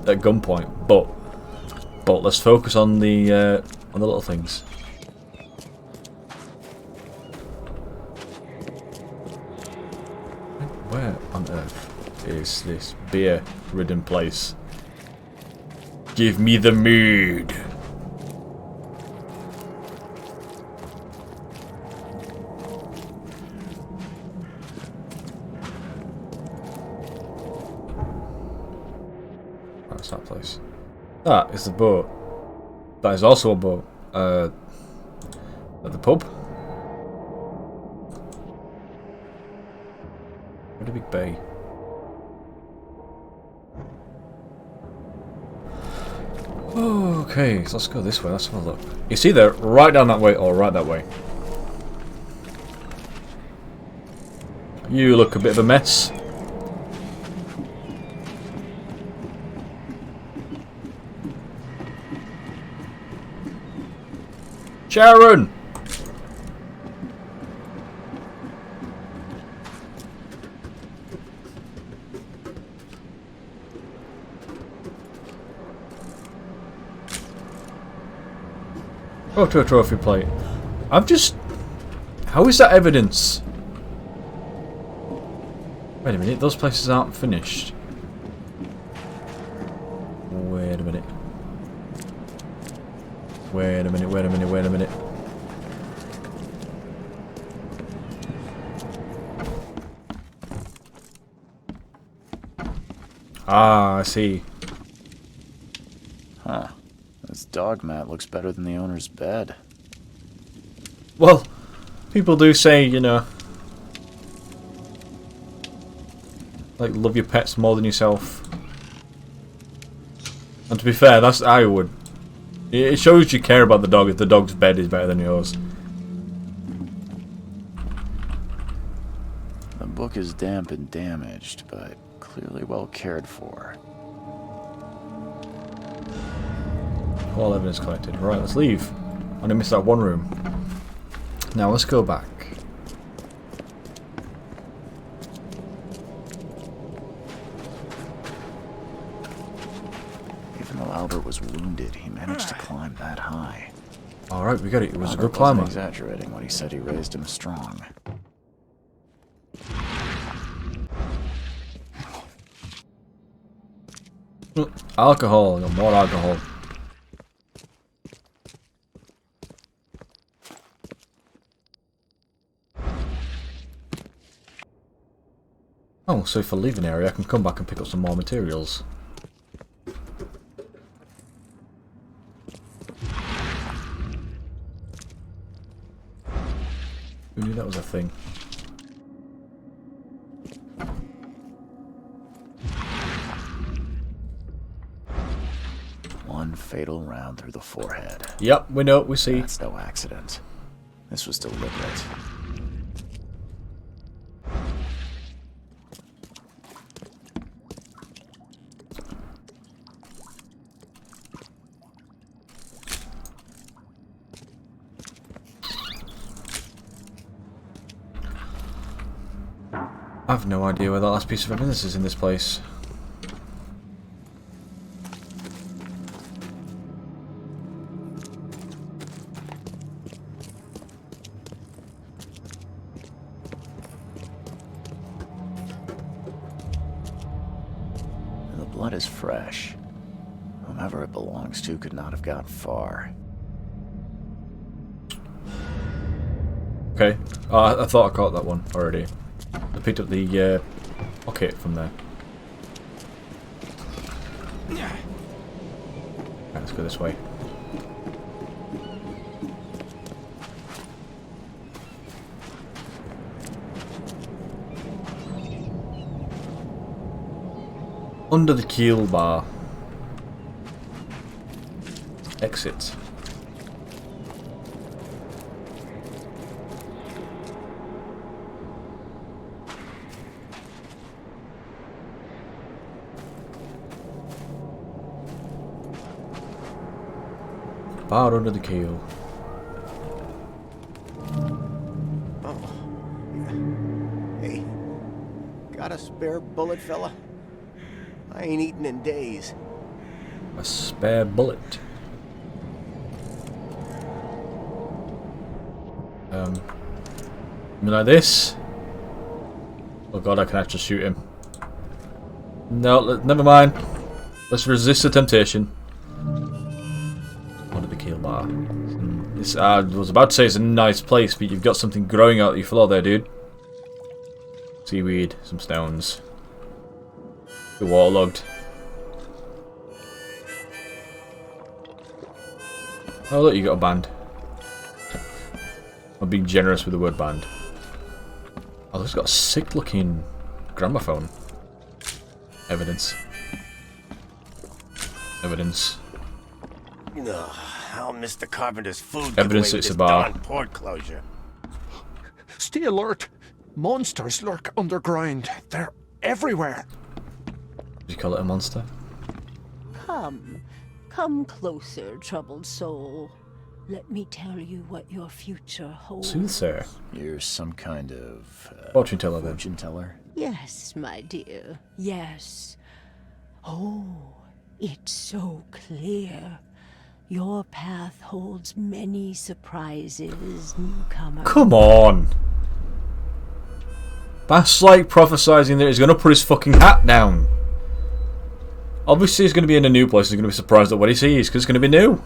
at gunpoint, but let's focus on the little things. on earth is this beer-ridden place? Give me the mood. That's that place. That is the boat. That is also a boat. At the pub. What a big bay. Okay, so let's go this way. Let's have a look. You see there, right down that way, or right that way. You look a bit of a mess. Sharon! Oh, to a trophy plate. I've just... How is that evidence? Wait a minute, those places aren't finished. Wait a minute. Wait a minute, wait a minute, wait a minute. Ah, I see. Huh. This dog mat looks better than the owner's bed. Well, people do say, you know, like, love your pets more than yourself. And to be fair, that's I would. It shows you care about the dog if the dog's bed is better than yours. The book is damp and damaged, but clearly well cared for. All evidence collected. Right, let's leave. I only missed that one room. Now let's go back. Even though Albert was wounded, he managed to climb that high. Alright, we got it. It was a good Albert climber. wasn't exaggerating when he said he raised him strong. Alcohol. Got more alcohol. Oh, so if I leave an area, I can come back and pick up some more materials. Who knew that was a thing? One fatal round through the forehead. Yep, we know, we see. That's no accident. This was deliberate. I've no idea where that last piece of evidence is in this place. The blood is fresh. Whomever it belongs to could not have got far. Okay. I thought I caught that one already. I picked up the pocket from there. Right, let's go this way. Under the Keel Bar. Exit. Bar under the keel. Oh. Hey, got a spare bullet, fella? I ain't eaten in days. A spare bullet. You like this? Oh god, I can actually shoot him. No, never mind. Let's resist the temptation. Under the Keel Bar. This, I was about to say it's a nice place, but you've got something growing out your floor there, dude. Seaweed, some stones. The waterlogged. Oh look, you got a band. I'm being generous with the word band. Oh, this has got a sick looking gramophone. Evidence. Evidence. I'll miss the carpenter's food. Evidence it's a bar. Port closure. Stay alert. Monsters lurk underground. They're everywhere. Did you call it a monster? Come closer, troubled soul. Let me tell you what your future holds. Soothsayer. You're some kind of... fortune teller then. Fortune teller? Yes, my dear, yes. Oh, it's so clear. Your path holds many surprises, newcomer. Come on! That's like prophesizing that he's going to put his fucking hat down. Obviously he's going to be in a new place, he's going to be surprised at what he sees, because it's going to be new.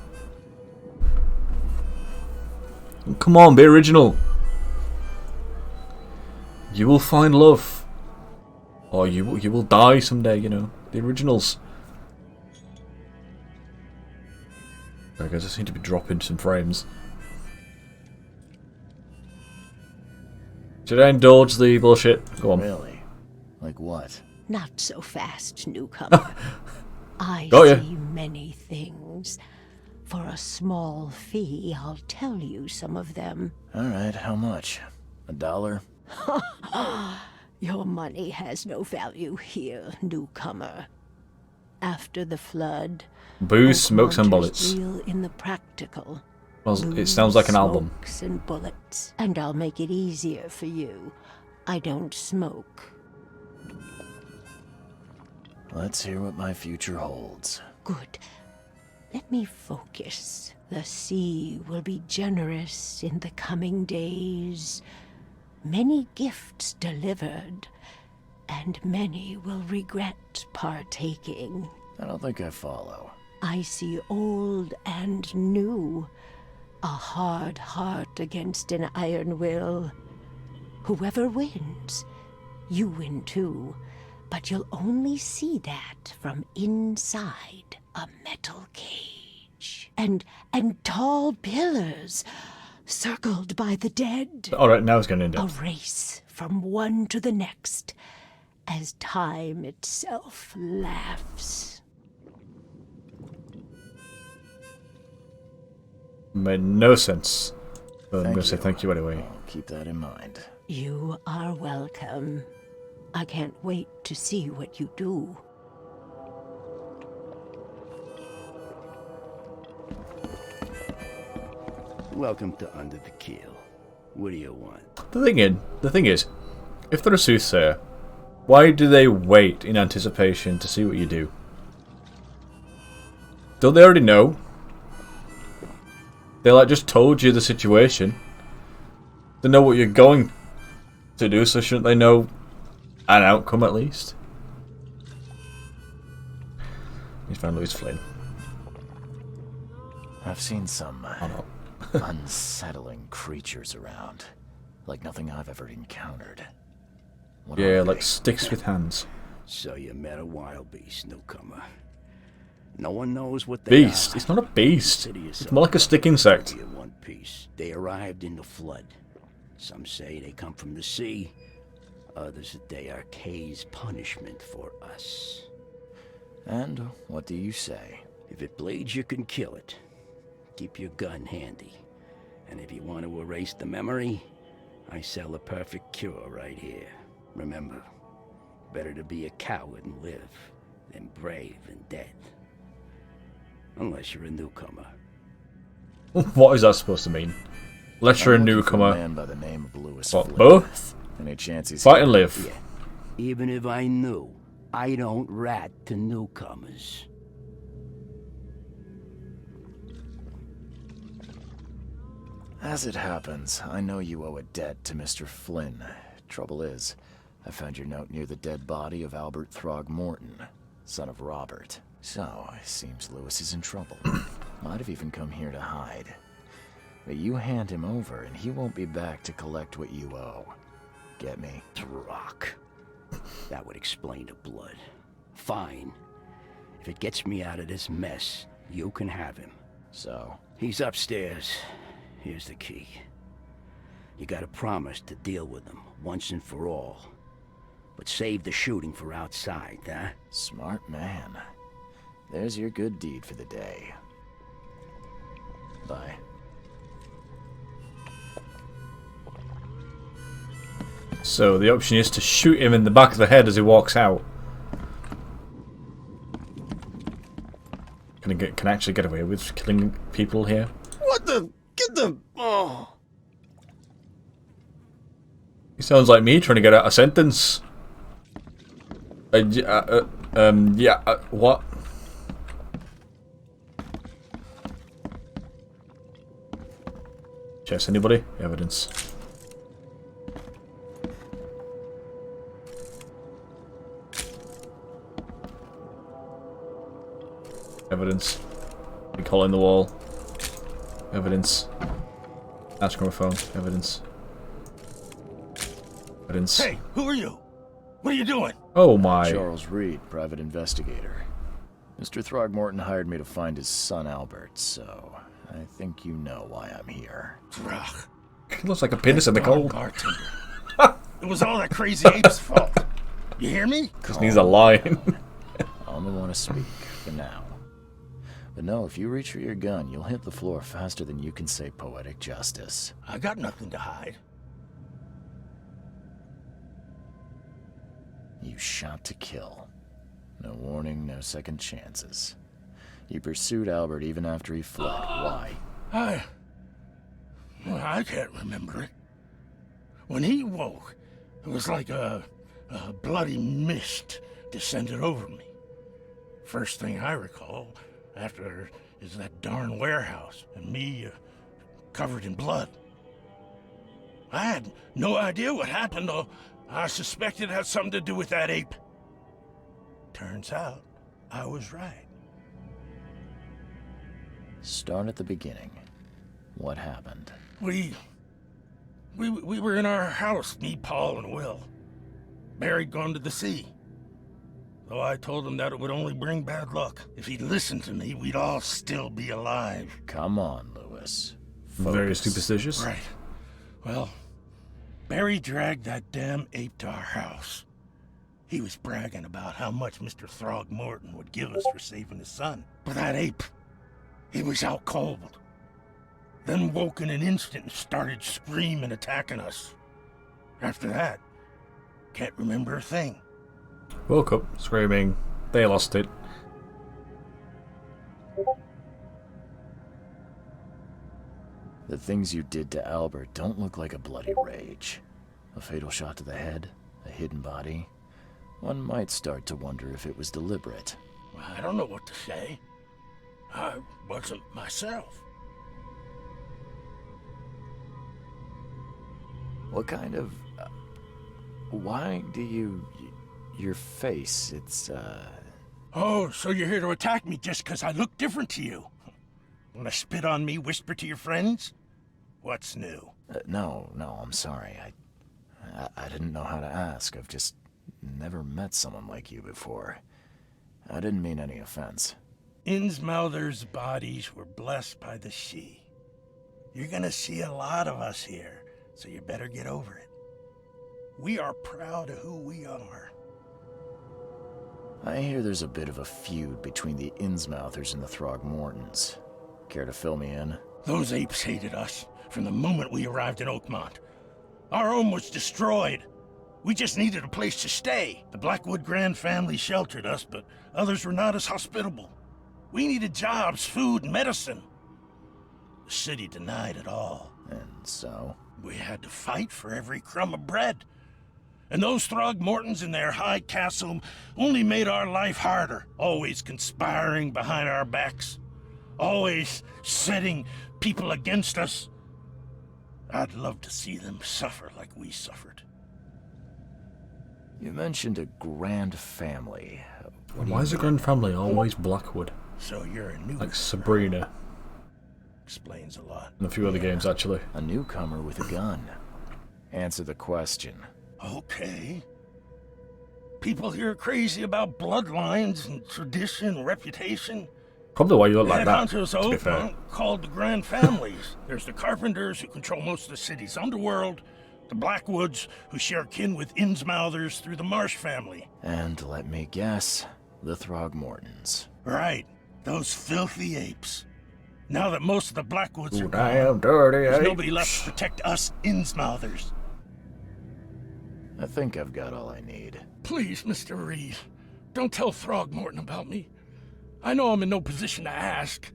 Come on, be original. You will find love. Or you will die someday, you know. The originals. I guess I seem to be dropping some frames. Should I indulge the bullshit? Go on. Really? Like what? Not so fast, newcomer. I Got ya. see many things. For a small fee, I'll tell you some of them. Alright, how much? $1? Your money has no value here, newcomer. After the flood, Booze, smokes and Oakmonters bullets. deal in the practical. Well, it sounds like an album. Smokes and bullets. And I'll make it easier for you. I don't smoke. Let's hear what my future holds. Good. Let me focus. The sea will be generous in the coming days. Many gifts delivered, and many will regret partaking. I don't think I follow. I see old and new. A hard heart against an iron will. Whoever wins, you win too. But you'll only see that from inside a metal cage. And tall pillars circled by the dead. Alright, now it's going to end A up. race from one to the next as time itself laughs. Made no sense. But I'm going to say you. thank you anyway. I'll keep that in mind. You are welcome. I can't wait to see what you do. Welcome to Under the Keel. What do you want? The thing is, if they're a soothsayer, why do they wait in anticipation to see what you do? Don't they already know? They like just told you the situation. They know what you're going to do, so shouldn't they know an outcome at least? He's found Louis Flynn. I've seen some Oh no. unsettling creatures around. Like nothing I've ever encountered. What Yeah, are like they? sticks with hands. So you met a wild beast, newcomer. No one knows what they Beast. are. It's not a beast. Consider It's yourself more like a stick insect. in one piece. They arrived in the flood. Some say they come from the sea. Others that they are Kay's punishment for us. And what do you say? If it bleeds, you can kill it. Keep your gun handy. And if you want to erase the memory, I sell a perfect cure right here. Remember, better to be a coward and live than brave and dead. Unless you're a newcomer. What is that supposed to mean? Unless you're a I'm looking for newcomer. A man by the name of Louis What, Flynn. both? Any chance he's Fight and live. Yeah. Even if I knew, I don't rat to newcomers. As it happens, I know you owe a debt to Mr. Flynn. Trouble is, I found your note near the dead body of Albert Throgmorton, son of Robert. So, it seems Lewis is in trouble. Might have even come here to hide. But you hand him over and he won't be back to collect what you owe. Get me? Rock. That would explain the blood. Fine. If it gets me out of this mess, you can have him. So? He's upstairs. Here's the key. You gotta promise to deal with him once and for all. But save the shooting for outside, huh? Smart man. There's your good deed for the day. Bye. So the option is to shoot him in the back of the head as he walks out. Can I actually get away with killing people here? What the? Get the... Oh. He sounds like me trying to get out a sentence. What? Chess, anybody? Evidence. Evidence. Big hole in the wall. Evidence. Ask on my phone. Evidence. Evidence. Hey, who are you? What are you doing? Oh my. Charles Reed, private investigator. Mr. Throgmorton hired me to find his son Albert, so I think you know why I'm here. Ugh. It looks like a penis in the cold. Bartender. It was all that crazy ape's fault. You hear me? Just needs a line. I only want to speak for now. But no, if you reach for your gun, you'll hit the floor faster than you can say poetic justice. I got nothing to hide. You shot to kill. No warning, no second chances. You pursued Albert even after he fled. Why? I can't remember it. When he woke, it was like a bloody mist descended over me. First thing I recall after is that darn warehouse and me covered in blood. I had no idea what happened, though. I suspected it had something to do with that ape. Turns out, I was right. Start at the beginning. What happened? We were in our house, me, Paul, and Will. Barry'd gone to the sea. Though I told him that it would only bring bad luck. If he'd listened to me, we'd all still be alive. Come on, Lewis. Focus. Very superstitious. Right. Well, Barry dragged that damn ape to our house. He was bragging about how much Mr. Throgmorton would give us for saving his son. But that ape, he was out cold. Then woke in an instant and started screaming, attacking us. After that, can't remember a thing. Woke up, screaming. They lost it. The things you did to Albert don't look like a bloody rage. A fatal shot to the head, a hidden body. One might start to wonder if it was deliberate. I don't know what to say. I wasn't myself. What kind of... why do you... your face, it's, Oh, so you're here to attack me just because I look different to you? Wanna spit on me, whisper to your friends? What's new? No, I'm sorry. I didn't know how to ask. I've just never met someone like you before. I didn't mean any offense. Innsmouther's bodies were blessed by the sea. You're gonna see a lot of us here, so you better get over it. We are proud of who we are. I hear there's a bit of a feud between the Innsmouthers and the Throgmortons. Care to fill me in? Those apes hated us from the moment we arrived in Oakmont. Our home was destroyed. We just needed a place to stay. The Blackwood Grand family sheltered us, but others were not as hospitable. We needed jobs, food, and medicine. The city denied it all. And so? We had to fight for every crumb of bread. And those Throgmortons in their high castle only made our life harder, always conspiring behind our backs, always setting people against us. I'd love to see them suffer like we suffered. You mentioned a grand family. Why is a grand family always Blackwood? So you're a new... Like Sabrina. Explains a lot. And a few other games, actually. A newcomer with a gun. Answer the question. Okay. People here are crazy about bloodlines and tradition and reputation. Probably why you look like that, Headhunters to be fair. aren't called the grand families. There's the Carpenters, who control most of the city's underworld. The Blackwoods, who share kin with Innsmouthers through the Marsh family. And let me guess, the Throgmortons. Right. Those filthy apes. Now that most of the Blackwoods are Damn gone, dirty there's apes. nobody left to protect us Innsmouthers. I think I've got all I need. Please, Mr. Reed, don't tell Throgmorton about me. I know I'm in no position to ask.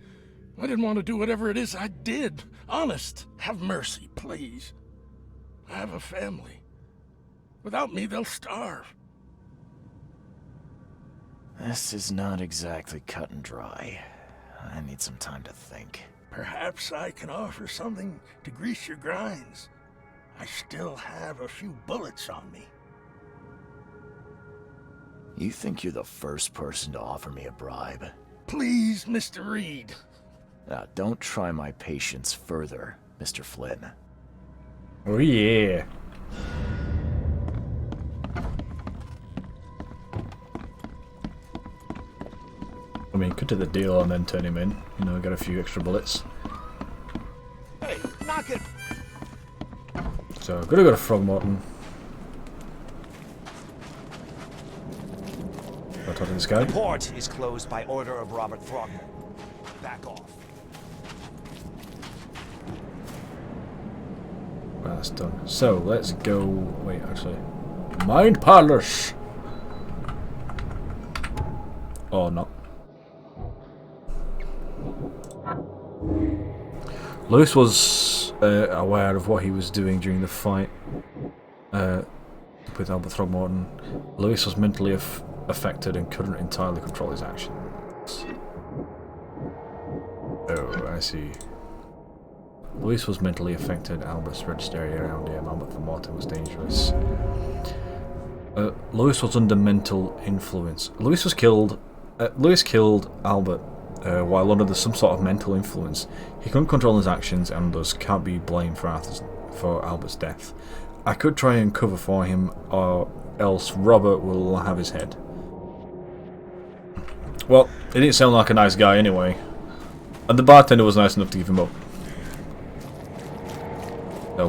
I didn't want to do whatever it is I did. Honest, have mercy, please. I have a family. Without me, they'll starve. This is not exactly cut and dry. I need some time to think. Perhaps I can offer something to grease your grinds. I still have a few bullets on me. You think you're the first person to offer me a bribe? Please, Mr. Reed. Now, don't try my patience further, Mr. Flynn. Oh yeah. I mean, could do the deal and then turn him in. You know, get a few extra bullets. Hey, knock it! So, gotta go to Throgmorton. I'll talk to this guy. The port is closed by order of Robert Throgmorton. Back off. Well, that's done. So, let's go... Wait, actually. Mind Palace! Or not. Lewis was aware of what he was doing during the fight with Albert Throgmorton. Lewis was mentally affected and couldn't entirely control his actions. Oh, I see. Lewis was mentally affected. Albert spread hysteria around him. Albert Throgmorton was dangerous. Lewis was under mental influence. Lewis killed Albert while under some sort of mental influence. He couldn't control his actions and thus can't be blamed for Albert's death. I could try and cover for him, or else Robert will have his head. Well, he didn't sound like a nice guy anyway. And the bartender was nice enough to give him up. So,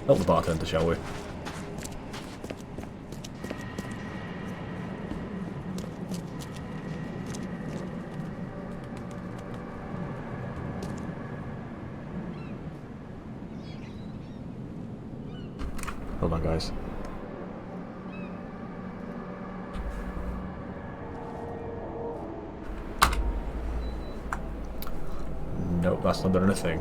help the bartender, shall we? Hold on, guys. Nope, that's not doing anything.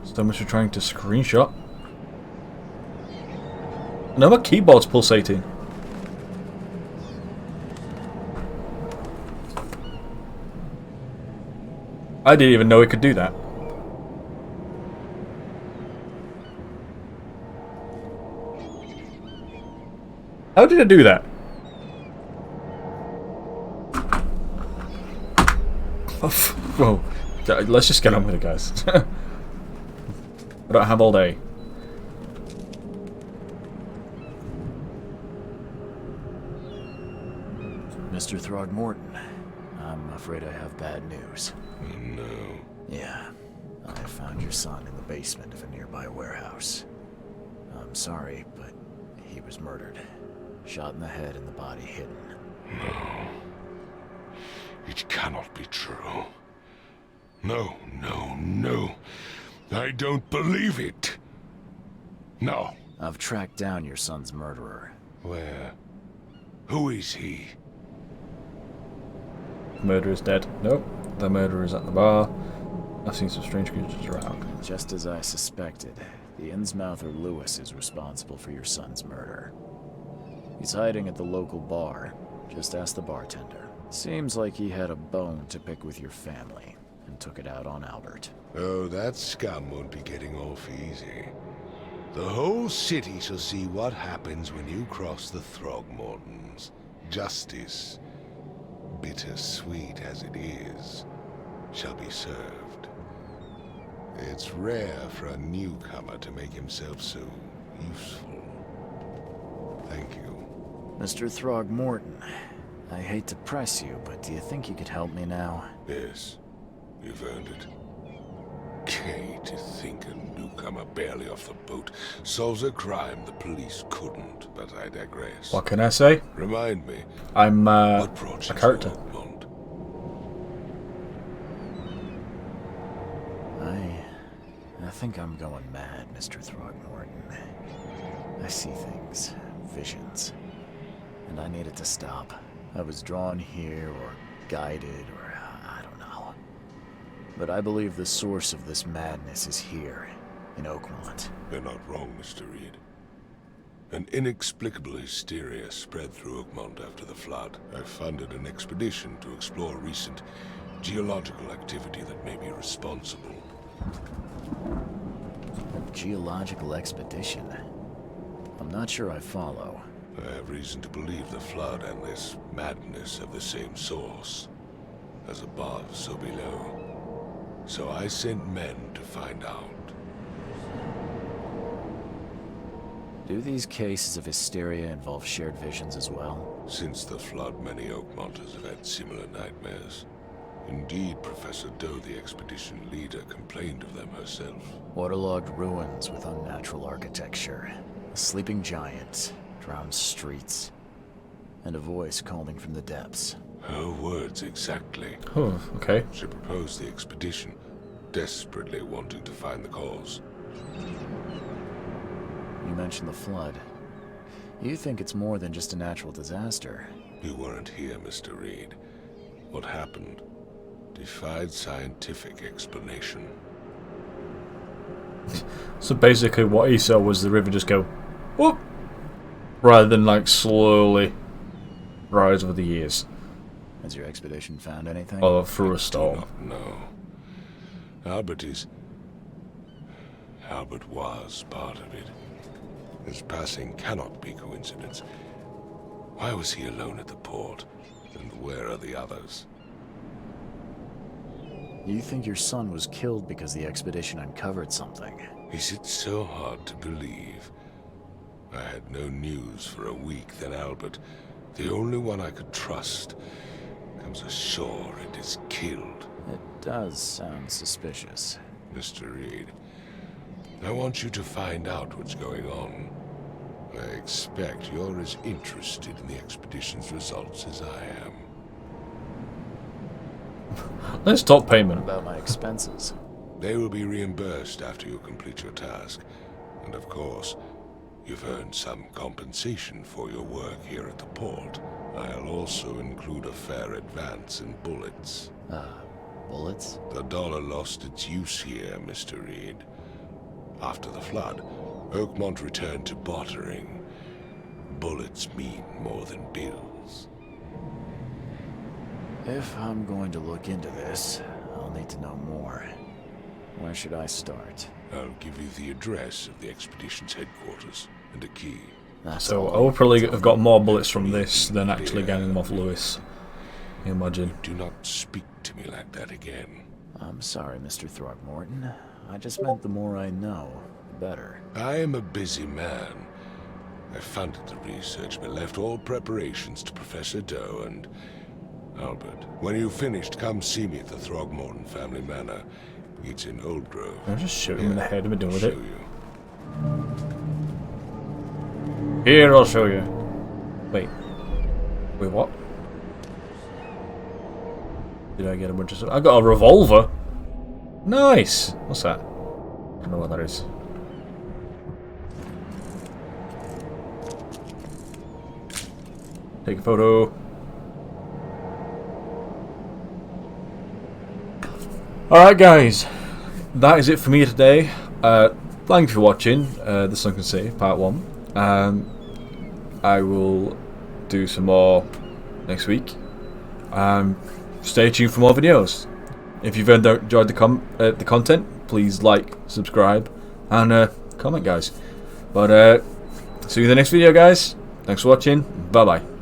So much for trying to screenshot. No, my keyboard's pulsating. I didn't even know it could do that. How did it do that? Oh, whoa. Let's just get on with it, guys. I don't have all day. Mr. Throgmorton, I'm afraid I have bad news. No. Yeah, I found your son in the basement of a nearby warehouse. I'm sorry, but he was murdered. Shot in the head and the body hidden. No. It cannot be true. No, no, no. I don't believe it. No. I've tracked down your son's murderer. Where? Who is he? The murderer's dead. Nope. The murderer's at the bar. I've seen some strange creatures around. Just as I suspected, the Innsmouther Lewis is responsible for your son's murder. He's hiding at the local bar. Just ask the bartender. Seems like he had a bone to pick with your family, and and took it out on Albert. Oh, that scum won't be getting off easy. The whole city shall see what happens when you cross the Throgmortons. Justice, bittersweet as it is, shall be served. It's rare for a newcomer to make himself so useful. Thank you. Mr. Throgmorton, I hate to press you, but do you think you could help me now? Yes, you've earned it. Okay, to think a newcomer barely off the boat solves a crime the police couldn't, but I digress. What can I say? Remind me, I'm what brought a you character. to Oakmont? I think I'm going mad, Mr. Throgmorton. I see things, visions, and I need it to stop. I was drawn here, or guided, or I don't know. But I believe the source of this madness is here, in Oakmont. You're not wrong, Mr. Reed. An inexplicable hysteria spread through Oakmont after the flood. I funded an expedition to explore recent geological activity that may be responsible. A geological expedition? I'm not sure I follow. I have reason to believe the flood and this madness have the same source. As above, so below. So I sent men to find out. Do these cases of hysteria involve shared visions as well? Since the flood, many Oakmonters have had similar nightmares. Indeed, Professor Doe, the expedition leader, complained of them herself. Waterlogged ruins with unnatural architecture. A sleeping giant, drowned streets, and a voice calling from the depths. Her words exactly. Oh, okay. She proposed the expedition, desperately wanting to find the cause. You mentioned the flood. You think it's more than just a natural disaster? You weren't here, Mr. Reed. What happened defied scientific explanation. So basically what he saw was the river just go whoop, rather than like slowly rise over the years. Has your expedition found anything? Or through a storm. No. Albert was part of it. His passing cannot be coincidence. Why was he alone at the port? And where are the others? You think your son was killed because the expedition uncovered something? Is it so hard to believe? I had no news for a week, then Albert, the only one I could trust, comes ashore and is killed. It does sound suspicious. Mr. Reed, I want you to find out what's going on. I expect you're as interested in the expedition's results as I am. Let's talk payment. About my expenses. They will be reimbursed after you complete your task. And of course, you've earned some compensation for your work here at the port. I'll also include a fair advance in bullets. Bullets? The dollar lost its use here, Mr. Reed. After the flood, Oakmont returned to bartering. Bullets mean more than bills. If I'm going to look into this, I'll need to know more. Where should I start? I'll give you the address of the expedition's headquarters and a key. So I will probably have got more bullets from this than actually getting them off Lewis. You imagine. Do not speak to me like that again. I'm sorry, Mr. Throgmorton. I just meant the more I know, the better. I am a busy man. I funded the research but left all preparations to Professor Doe and Albert. When you've finished, come see me at the Throgmorton family manor. It's in Old Grove. I'll just shoot him in the head and be done with it. Show you. Here, I'll show you. Wait, what? Did I get a bunch of stuff? I got a revolver. Nice. What's that? I don't know what that is. Take a photo. Alright guys, that is it for me today. Thank you for watching The Sunken City Part 1. I will do some more next week. Stay tuned for more videos. If you've enjoyed the content, please like, subscribe, and comment, guys. But see you in the next video, guys. Thanks for watching. Bye bye.